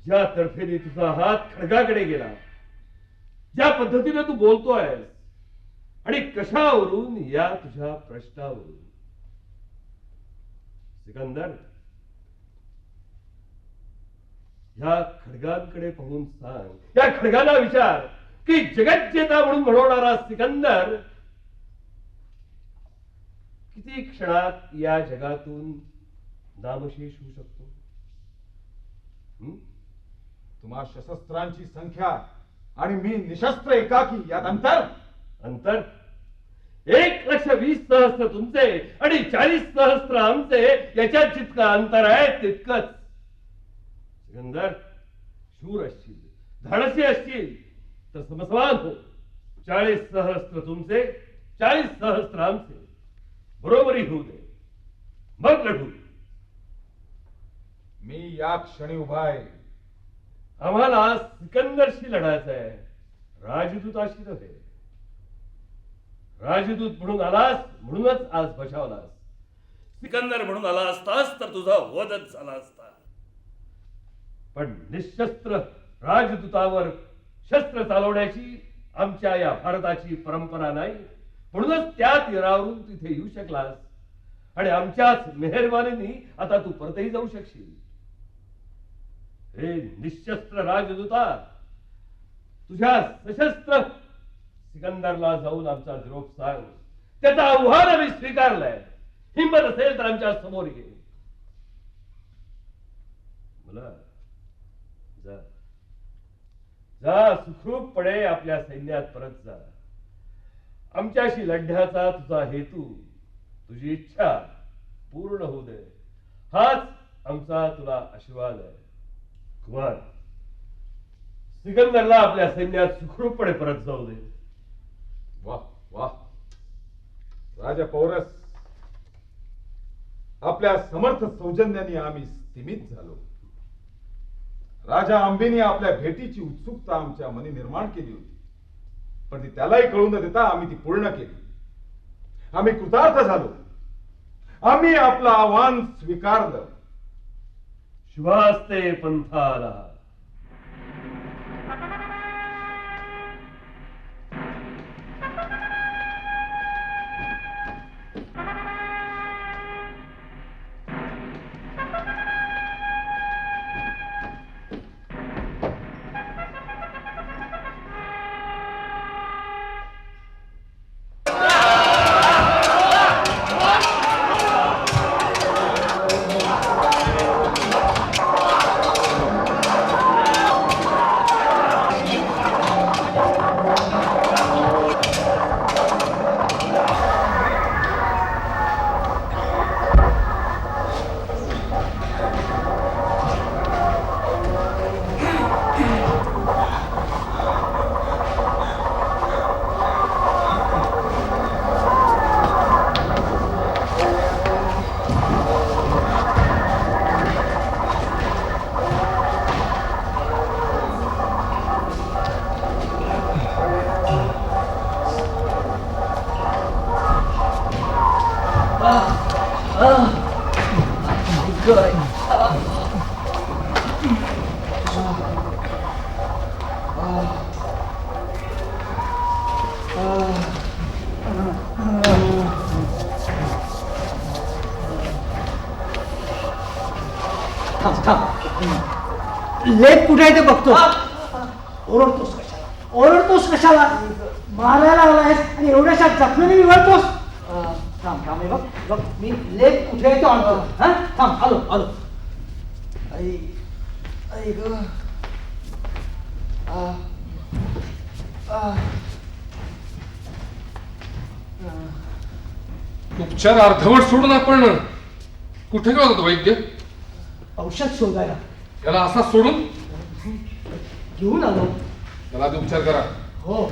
ज्या तर्फेने तुझा हात खडगाकडे गेला, ज्या पद्धतीने तू बोलतोयस आणि कशावरून, या तुझ्या प्रश्नावरून. सिकंदर, ह्या खडगांकडे पाहून सांग, या खडगाला विचार की जगज्जेता म्हणून म्हणवणारा सिकंदर किती क्षणात या जगातून नामशेष होऊ शकतो. तुम्हा सशस्त्रांची संख्या आणि मी निशस्त्र एकाकी, यात अंतर. अंतर 1,20,000 तुमचे आणि 40,000 आमचे, याच्यात जितकं अंतर आहे तितकंच. सिकंदर, शूर असशील, धाडसी असशील तर समसमान हो. 40,000 तुमचे, 40,000 आमचे, बरोबरी होऊ दे, मग लढू. मी या क्षणी उभा आहे. आम्हाला सिकंदरशी लढायचं आहे, राजदूताशी नव्हे. राजदूत म्हणून आलास म्हणूनच आज बचावलास. सिकंदर म्हणून आला असतास तर तुझा वधच झाला असता. पण निशस्त्र राजदूतावर शस्त्र चालवण्याची आमच्या या भारताची परंपरा नाही, म्हणूनच त्या तीरावरून तिथे येऊ शकलास आणि आमच्याच मेहरबानीने आता तू परतही जाऊ शकशील. हे निशस्त्र राजदूता, तुझ्या सशस्त्र सिकंदरला जाऊन आमचा निरोप सांग. त्याचा आव्हान आम्ही स्वीकारलंय. हिंमत असेल तर आमच्या समोर ये. मला जा जा, सुखरूपपणे आपल्या सैन्यात परत जा. आमच्याशी लढण्याचा तुझा हेतू, तुझी इच्छा पूर्ण होऊ दे, हाच आमचा तुला आशीर्वाद आहे. कुमार, सिकंदरला आपल्या सैन्यात सुखरूपपणे परत जाऊ दे. वाह वाह, राजा पौरस, आपल्या समर्थ सौजन्याने आम्ही स्तिमित झालो. राजा अंबीने आपल्या भेटीची उत्सुकता आमच्या मनी निर्माण केली होती, पण ती त्यालाही कळू न देता आम्ही ती पूर्ण केली. आम्ही कृतार्थ झालो. आम्ही आपलं आव्हान स्वीकारलं. शुभास्ते पंथाला. लेप कुठे आहे ते बघतो. ओरडतोस कशाला? ओरडतोस कशाला? मारायला लागलायस आणि एवढ्याशा जखमेने निवडतोस. थांब थांब, हे बघ बघ, मी लेप कुठे आहे तो आणतो. हा थांब, आलो आलो. आई आई ग. आ, आ. उपचार अर्धवट सोडून आपण कुठे गेलो होतो वैद्य? औषध शोधायला याला असा सोडून घेऊन आलो. त्याला आधी उपचार करा. हो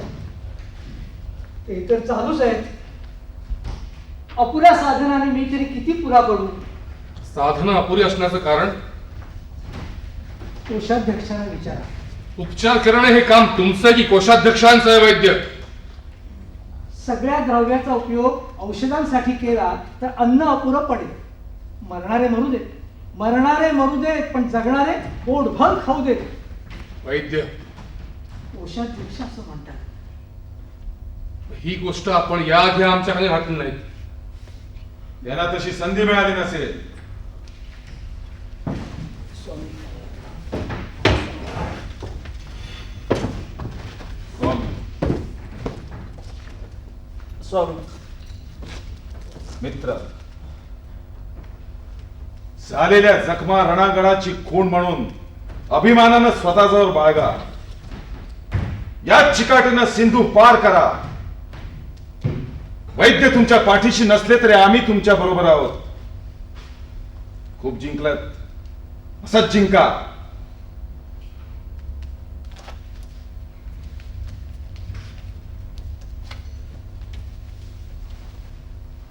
ते तर चालूच आहेत. अपुऱ्या साधनाने मी तरी किती पुरा पडू. साधनं अपुरी असण्याचं कारण? कोषाध्यक्षांना विचारा. उपचार करणे हे काम तुमचं की कोषाध्यक्षांचं आहे वैद्य? सगळ्या द्रव्याचा उपयोग औषधांसाठी केला तर अन्न अपुरं पडेल. मरणारे मरू देत, मरणारे मरू देत, पण जगणारे पोटभर खाऊ देत. वैद्य, कोषाध्यक्ष असं म्हणतात. ही गोष्ट आपण याआधी आमच्याकडे घातली नाही. त्यांना तशी संधी मिळाली नसेल. स्वामी स्वामी मित्र, झालेल्या जखमा रणांगणाची खूण म्हणून अभिमानानं स्वतःजवळ बाळगा. या चिकाटीनं सिंधू पार करा. वैद्य तुमच्या पाठीशी नसले तरी आम्ही तुमच्या बरोबर आहोत. खूप जिंकलात, असंच जिंका.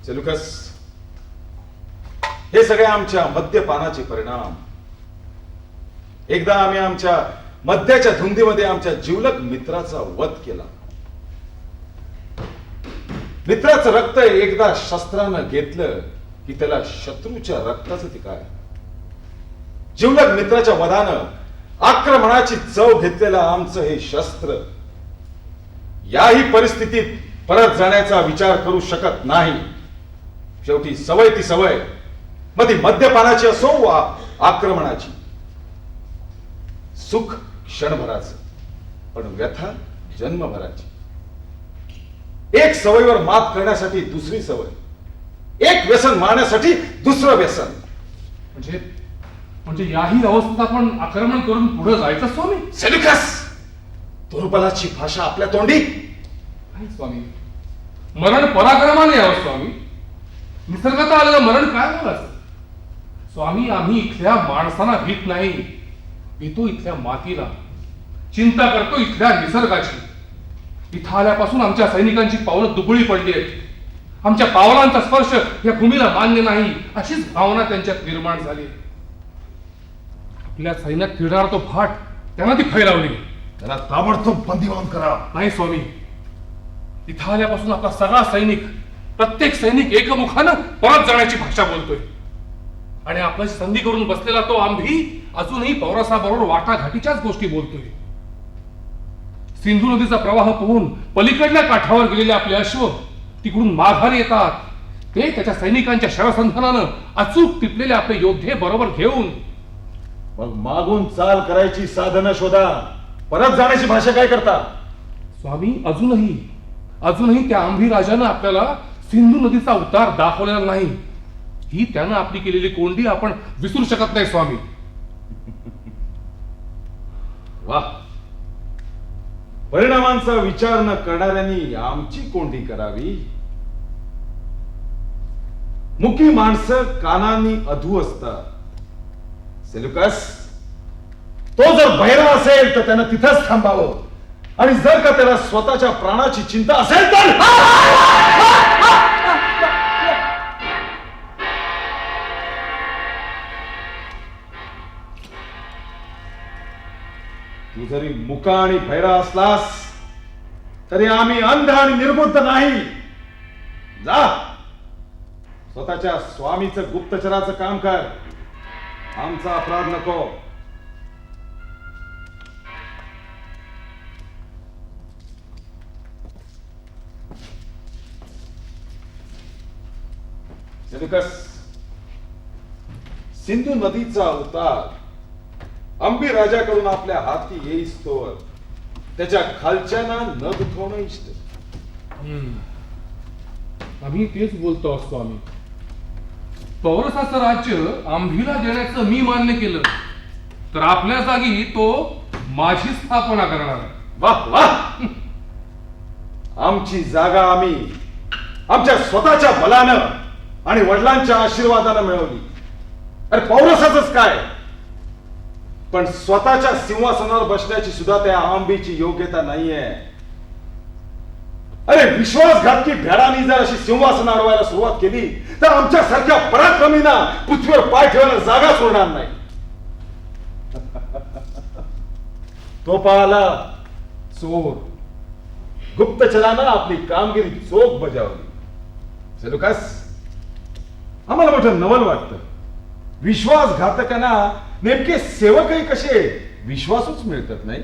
सेलुकस, हे सगळे आमच्या मद्यपानाचे परिणाम. एकदा आम्ही आमच्या मद्याच्या धुंदीमध्ये आमच्या जिवलग मित्राचा वध केला. मित्राचं रक्त एकदा शस्त्रानं घेतलं की त्याला शत्रूच्या रक्ताचं ते काय. जिवलग मित्राच्या वधानं आक्रमणाची चव घेतलेलं आमचं हे शस्त्र याही परिस्थितीत परत जाण्याचा विचार करू शकत नाही. शेवटी सवय ती सवय, मग ती मद्यपानाची असो वा आक्रमणाची. सुख क्षणभराचं, पण व्यथा जन्मभराची. एक सवयीवर मात करण्यासाठी दुसरी सवय, एक व्यसन मारण्यासाठी दुसरं व्यसन. म्हणजे याही अवस्थेत आपण आक्रमण करून पुढे जायचं स्वामी? सेल्युकस, दुर्बलाची भाषा आपल्या तोंडी. नाही स्वामी, मरण पराक्रमाने यावं स्वामी. निसर्गात आलेलं मरण काय बोलायचं स्वामी? आम्ही इथल्या माणसांना भीत नाही, भीतो इथल्या मातीला, चिंता करतो इथल्या निसर्गाची. इथं आल्यापासून आमच्या सैनिकांची पावलं दुबळी पडली आहेत. आमच्या पावलांचा स्पर्श या भूमीला मान्य नाही, अशीच भावना त्यांच्यात निर्माण झाली. आपल्या सैन्यात फिरणारा तो फाट त्यांना ती फैलावली. त्याला ताबडतोब बंदिवान करा. नाही स्वामी, इथं आल्यापासून आपला सगळा सैनिक, प्रत्येक सैनिक एकमुखानं परत जाण्याची भाषा बोलतोय. आणि आपल्याशी संधी करून बसलेला तो आम्ही अजूनही पौरसाबरोबर वाटाघाटीच्याच गोष्टी बोलतोय. सिंधू नदीचा प्रवाह पाहून पलीकडल्या काठावर गेलेले आपले अश्व तिकडून माघारी येतात. ते त्याच्या सैनिकांच्या शरसंधानानं अचूक टिपलेले आपले योद्धे बरोबर घेऊन मग मागून चाल करायची साधनं शोधा. परत जाण्याची भाषा काय करता? स्वामी, अजूनही त्या आंभी राजानं आपल्याला सिंधू नदीचा उतार दाखवलेला नाही. ही त्यानं आपली केलेली कोंडी आपण विसरू शकत नाही स्वामी. वा, परिणामांचा विचार न करणाऱ्यांनी आमची कोंडी करावी. मुकी माणसं कानांनी अधू असतात. सेल्युकस, तो जर बहिरा असेल तर त्यानं तिथंच थांबावं. आणि जर का त्याला स्वतःच्या प्राणाची चिंता असेल तर तू जरी मुका आणि भैरा असलास तरी आम्ही अंध आणि निर्बुद्ध नाही. जा, स्वतःच्या स्वामीचं गुप्तचराचं काम कर. आमचा अपराध नको. सेल्युकस, सिंधू नदीचा उतार अंबी राजाकडून आपल्या हाती येईस्तोवर त्याच्या खालच्याना न दुखवणं इष्ट. आम्ही तेच बोलतो असतो आम्ही. पौरसाचं राज्य आंभीला देण्याचं मी मान्य केलं तर आपल्या जागी तो माझी स्थापना करणार आहे. वाह वाह, आमची जागा आम्ही आमच्या स्वतःच्या बलानं आणि वडिलांच्या आशीर्वादानं मिळवली. अरे पौरसाचंच काय, पण स्वतःच्या सिंहासनावर बसण्याची सुद्धा त्या आंबीची योग्यता नाहीये. अरे विश्वासघातकी भेडांनी जर अशी सिंहासन अडवायला सुरुवात केली तर आमच्यासारख्या पराक्रमींना पृथ्वीवर पाय ठेवायला जागा सोडणार नाही. तो पाहला चोर, गुप्तचरानं आपली कामगिरी चोख बजावली. सेलुकास, आम्हाला मोठं नवल वाटतं. विश्वासघातकांना नेमके सेवकही कसे विश्वासूच मिळतात नाही.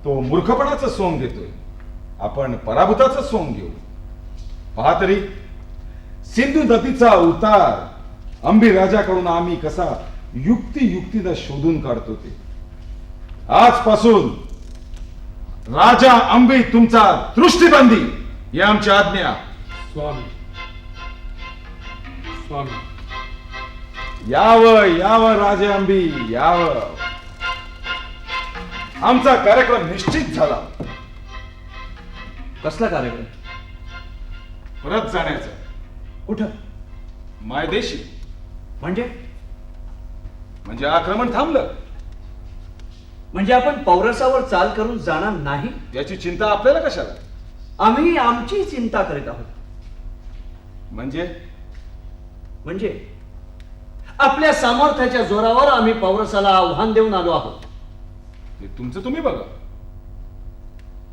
तो मूर्खपणाचं सोंग घेतोय, आपण पराभूताचं सोंग घेऊ. पहा तरी सिंधू नदीचा उतार अंबी राजाकडून आम्ही कसा युक्तीनं शोधून काढतो ते. आजपासून राजा अंबी तुमचा दृष्टिबंदी, ही आमची आज्ञा. स्वामी स्वामी, यावं यावं राजे अंबी यावं. आमचा कार्यक्रम निश्चित झाला. कसला कार्यक्रम? परत जाण्याचा. कुठं? मायदेशी. म्हणजे आक्रमण थांबलं. म्हणजे आपण पौरसावर चाल करून जाणार नाही? याची चिंता आपल्याला कशाला? आम्ही आमची चिंता करीत आहोत. म्हणजे आपल्या सामर्थ्याच्या जोरावर आम्ही पौरसाला आव्हान देऊन आलो आहोत. ते तुमचं तुम्ही बघा.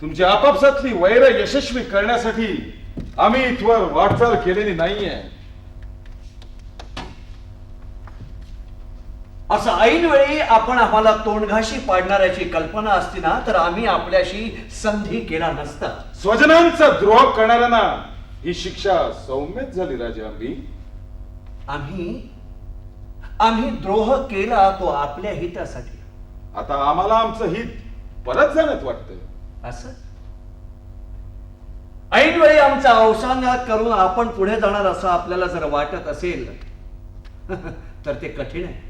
तुमची आपापसातली वैर यशस्वी करण्यासाठी आम्ही इथवर वाटचाल केलेली नाहीये. असं ऐन वेळी आपण आम्हाला तोंडघाशी पाडणाऱ्याची कल्पना असती ना तर आम्ही आपल्याशी संधी केला नसता. स्वजनांचा द्रोह करणाऱ्यांना ही शिक्षा सौम्यच झाली राजे अंबी. आम्ही द्रोह केला तो आपल्या हितासाठी. आता आम्हाला आमचं हित परत जाण्यात वाटतंय. असं ऐन वेळी आमचा अवसानघात करून आपण पुढे जाणार असं आपल्याला जर वाटत असेल तर ते कठीण आहे.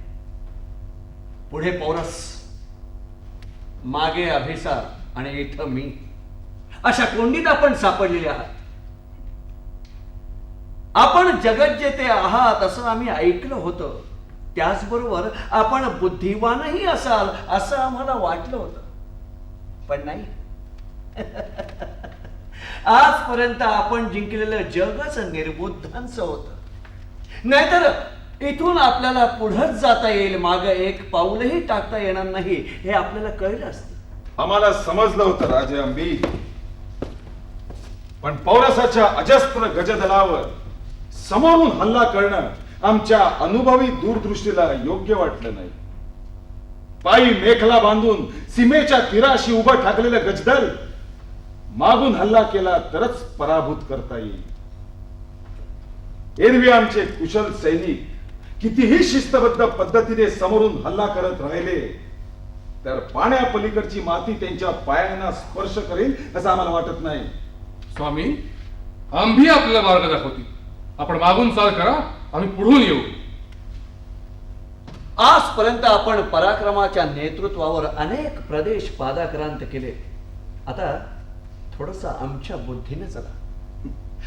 पुढे पौरस, मागे अभिसार आणि इथं मी, अशा कोंडीत आपण सापडलेले आहात. आपण जगज्जेते आहात असं आम्ही ऐकलं होतं. त्याचबरोबर आपण बुद्धिवानही असाल असं आम्हाला वाटलं होतं, पण नाही. आजपर्यंत आपण जिंकलेलं जगच निर्बुद्धांचं होतं. नाहीतर इथून आपल्याला पुढेच जाता येईल, मागे एक पाऊलही टाकता येणार नाही हे आपल्याला कळलं असतं. आम्हाला समजलं होतं राजे अंबी, पण पौरसाच्या अजस्त्र गजदलावर समोरून हल्ला करणं आमच्या अनुभवी दूरदृष्टीला योग्य वाटलं नाही. पायी मेखला बांधून सीमेच्या तीराशी उभं ठाकलेलं गजदल मागून हल्ला केला तरच पराभूत करता येईल. एरवी आमचे कुशल सैनिक कितीही शिस्तबद्ध पद्धतीने समोरून हल्ला करत राहिले तर पाण्यापलीकडची माती त्यांच्या पायांना स्पर्श करेल असं आम्हाला वाटत नाही. स्वामी, आम्ही आपल्याला मार्ग दाखवतील. आपण मागून चाल करा, आम्ही पुढून येऊ. आजपर्यंत आपण पराक्रमाच्या नेतृत्वावर अनेक प्रदेश पादाक्रांत केले. आता थोडस आमच्या बुद्धीने चला.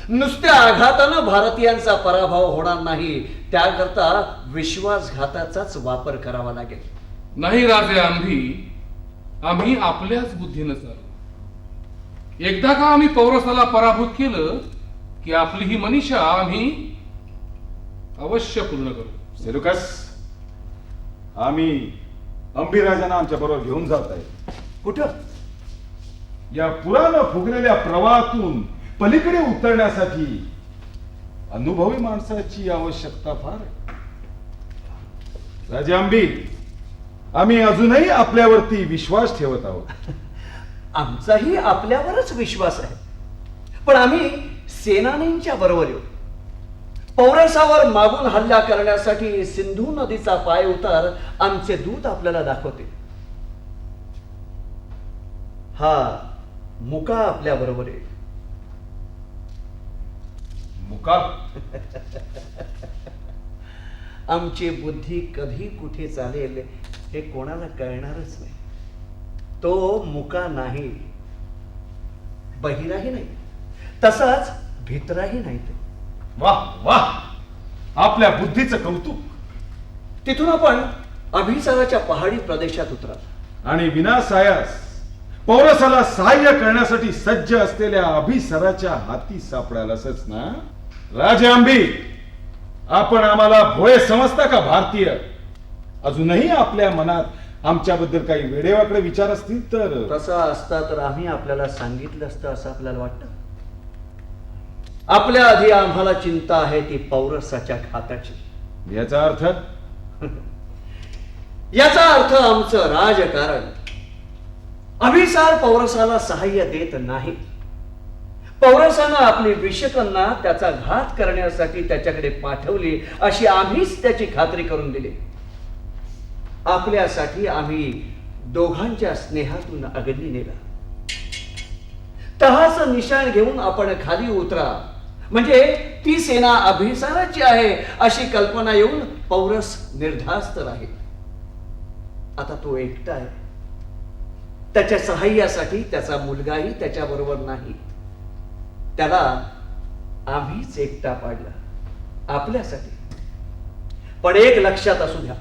नुसत्या आघातानं भारतीयांचा पराभव होणार नाही, त्याकरता विश्वासघाताचाच वापर करावा लागेल. नाही राजे आम्ही आपल्याच बुद्धीनं चालू. एकदा का आम्ही पौरसाला पराभूत केलं की आपली ही मनीषा आम्ही अवश्य पूर्ण करू. सेलुकस, आम्ही अंबिराजांना आमच्या बरोबर घेऊन जात आहे. कुठं? या पुरानं फुगलेल्या प्रवाहातून पलीकडे उतरण्यासाठी अनुभवी माणसाची आवश्यकता फार आहे. राजे अंबी, आम्ही अजूनही आपल्यावरती विश्वास ठेवत आहोत. आमचाही आपल्यावरच विश्वास आहे, पण आम्ही सेनानींच्या बरोबर येऊ. पौरसावर मागून हल्ला करण्यासाठी सिंधू नदीचा पाय उतार आमचे दूत आपल्याला दाखवते. हा मुका आपल्या बरोबर येईल. मुकाम. आमची बुद्धी कधी कुठे चालेल हे कोणाला कळणारच नाही. तो मुका नाही, बहिराही नाही, तसाच भित्राही नाही. वाह वाह, आपल्या बुद्धीचं कौतुक. तिथून आपण अभिसाराच्या पहाडी प्रदेशात उतरा आणि विनासायास पौरसाला सहाय्य करण्यासाठी सज्ज असलेल्या अभिसराच्या हाती सापडायलाच ना. राजे आंबी, आपण आम्हाला भोळे समजता का भारतीय? अजूनही आपल्या मनात आमच्याबद्दल काही वेडेवाकडे विचार असतील तर? तसा असता तर आम्ही आपल्याला सांगितलं असतं असं आपल्याला वाटतं. आपल्या आधी आम्हाला चिंता आहे ती पौरसाच्या घाताची. याचा अर्थ? याचा अर्थ आमचं राजकारण. अभिसार पौरसाला सहाय्य देत नाही. पौरसानं आपली विषकन्या त्याचा घात करण्यासाठी त्याच्याकडे पाठवली अशी आम्हीच त्याची खात्री करून दिली. आपल्यासाठी आम्ही दोघांच्या स्नेहातून अग्नी नेला. तहाचं निशाण घेऊन आपण खाली उतरा म्हणजे ती सेना अभिसाराची आहे अशी कल्पना येऊन पौरस निर्धास्त राहील. आता तो एकटा आहे. त्याच्या सहाय्यासाठी त्याचा मुलगाही त्याच्याबरोबर नाही. त्याला आम्हीच एकटा पाडला आपल्यासाठी. पण एक लक्षात असू द्या,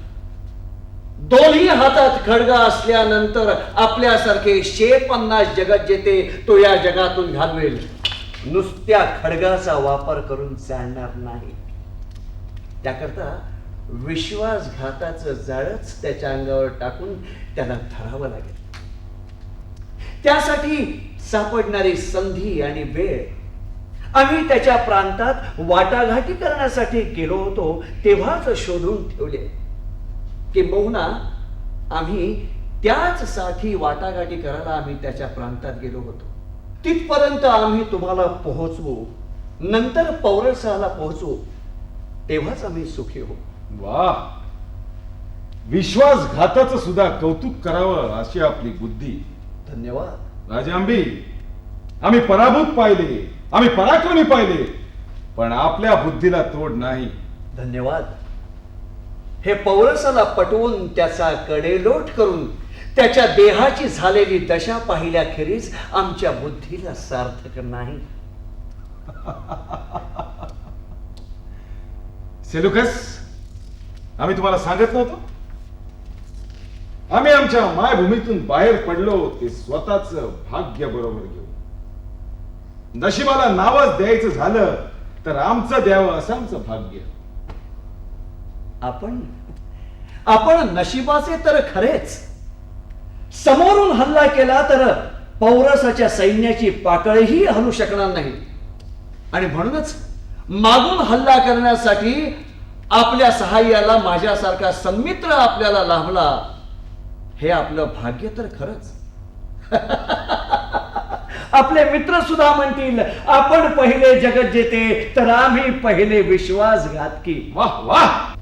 दोन्ही हातात खडगा असल्यानंतर आपल्यासारखे 150 जगत जेते तो या जगातून घालवेल. नुसत्या खडगाचा वापर करून चालणार नाही. त्याकरता विश्वासघाताचं जाळच त्याच्या अंगावर टाकून त्याला धरावं लागेल. त्यासाठी सापडणारी संधी आणि वेळ आम्ही त्याच्या प्रांतात वाटाघाटी करण्यासाठी गेलो होतो तेव्हाच शोधून ठेवले. किंबहुना आम्ही त्याच साठी वाटाघाटी करायला आम्ही त्याच्या प्रांतात गेलो होतो. तिथपर्यंत आम्ही तुम्हाला पोहोचवू, नंतर पौरसाला पोहोचवू, तेव्हाच आम्ही सुखी होऊ. वाह, विश्वासघाताचं सुद्धा कौतुक करावं अशी आपली बुद्धी. धन्यवाद. राजे आंबी, आम्ही पराभूत पाहिले, आम्ही पराक्रमी पाहिले, पण आपल्या बुद्धीला तोड नाही. धन्यवाद. हे पौरसाला पटवून त्याचा कडेलोट करून त्याच्या देहाची झालेली दशा पाहिल्याखेरीज आमच्या बुद्धीला सार्थक नाही. सेलुकस, आम्ही तुम्हाला सांगत नव्हतो? आम्ही आमच्या मायभूमीतून बाहेर पडलो ते स्वतःच भाग्य बरोबर घेऊ. नशिबाला नावच द्यायचं झालं तर आमचं द्यावं असं आमचं भाग्य. आपण नशिबाचे तर खरेच. समोरून हल्ला केला तर पौरसाच्या सैन्याची पाकळीही हलू शकणार नाही. आणि म्हणूनच मागून हल्ला करण्यासाठी आपल्या सहाय्याला माझ्यासारखा सन्मित्र आपल्याला लाभला. हे आपलं भाग्य तर खरंच. आपले मित्र सुद्धा म्हणतील आपण पहिले जगत जेते तर आम्ही पहिले विश्वासघातकी. वाह वाह,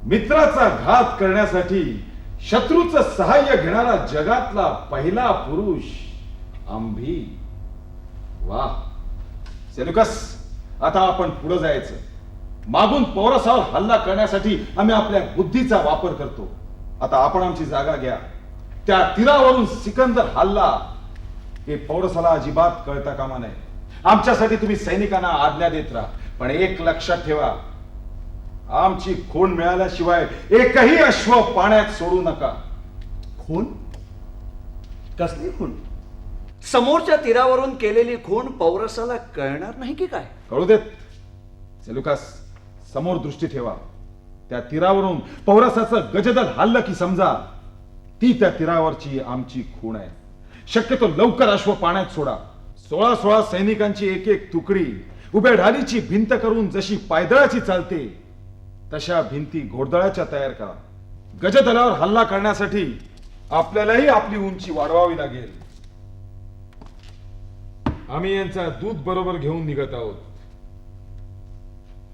मित्राचा घात करण्यासाठी शत्रूचं सहाय्य घेणारा जगातला पहिला पुरुष आंबी. वाह सेलुकस, आता आपण पुढे जायचं. मागून पौरसावर हल्ला करण्यासाठी आम्ही आपल्या बुद्धीचा वापर करतो. आता आपण आमची जागा घ्या. त्या तीरावरून सिकंदर हल्ला हे पौरसाला अजिबात कळता कामा नये. आमच्यासाठी तुम्ही सैनिकांना आज्ञा देत राहा, पण एक लक्षात ठेवा, आमची खूण मिळाल्याशिवाय एकही अश्व पाण्यात सोडू नका. खून? कसली खून? समोरच्या तीरावरून केलेली खून पौरसाला कळणार नाही की काय? कळू देत. सेलुकास, समोर दृष्टी ठेवा. त्या तीरावरून पौरसाचं गजदल हल्लं की समजा ती त्या तीरावरची आमची खूण आहे. शक्यतो लवकर अश्व पाण्यात सोडा. 16 सैनिकांची एक एक तुकडी उभ्या ढालीची भिंत करून जशी पायदळाची चालते तशा भिंती घोडदळाच्या तयार करा. गजदलावर हल्ला करण्यासाठी आपल्यालाही आपली उंची वाढवावी लागेल. आम्ही यांचा दूध बरोबर घेऊन निघत आहोत.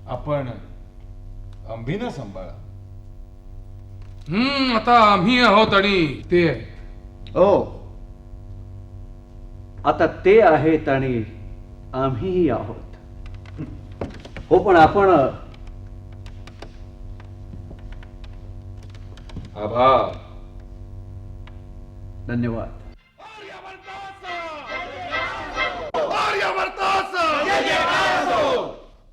आपण अंबीना सांभाळा. आता आम्ही आहोत आणि ते आहे. हो, आता ते आहेत आणि आम्हीही आहोत. हो पण आपण आभार. धन्यवाद. आर्यवर्तास!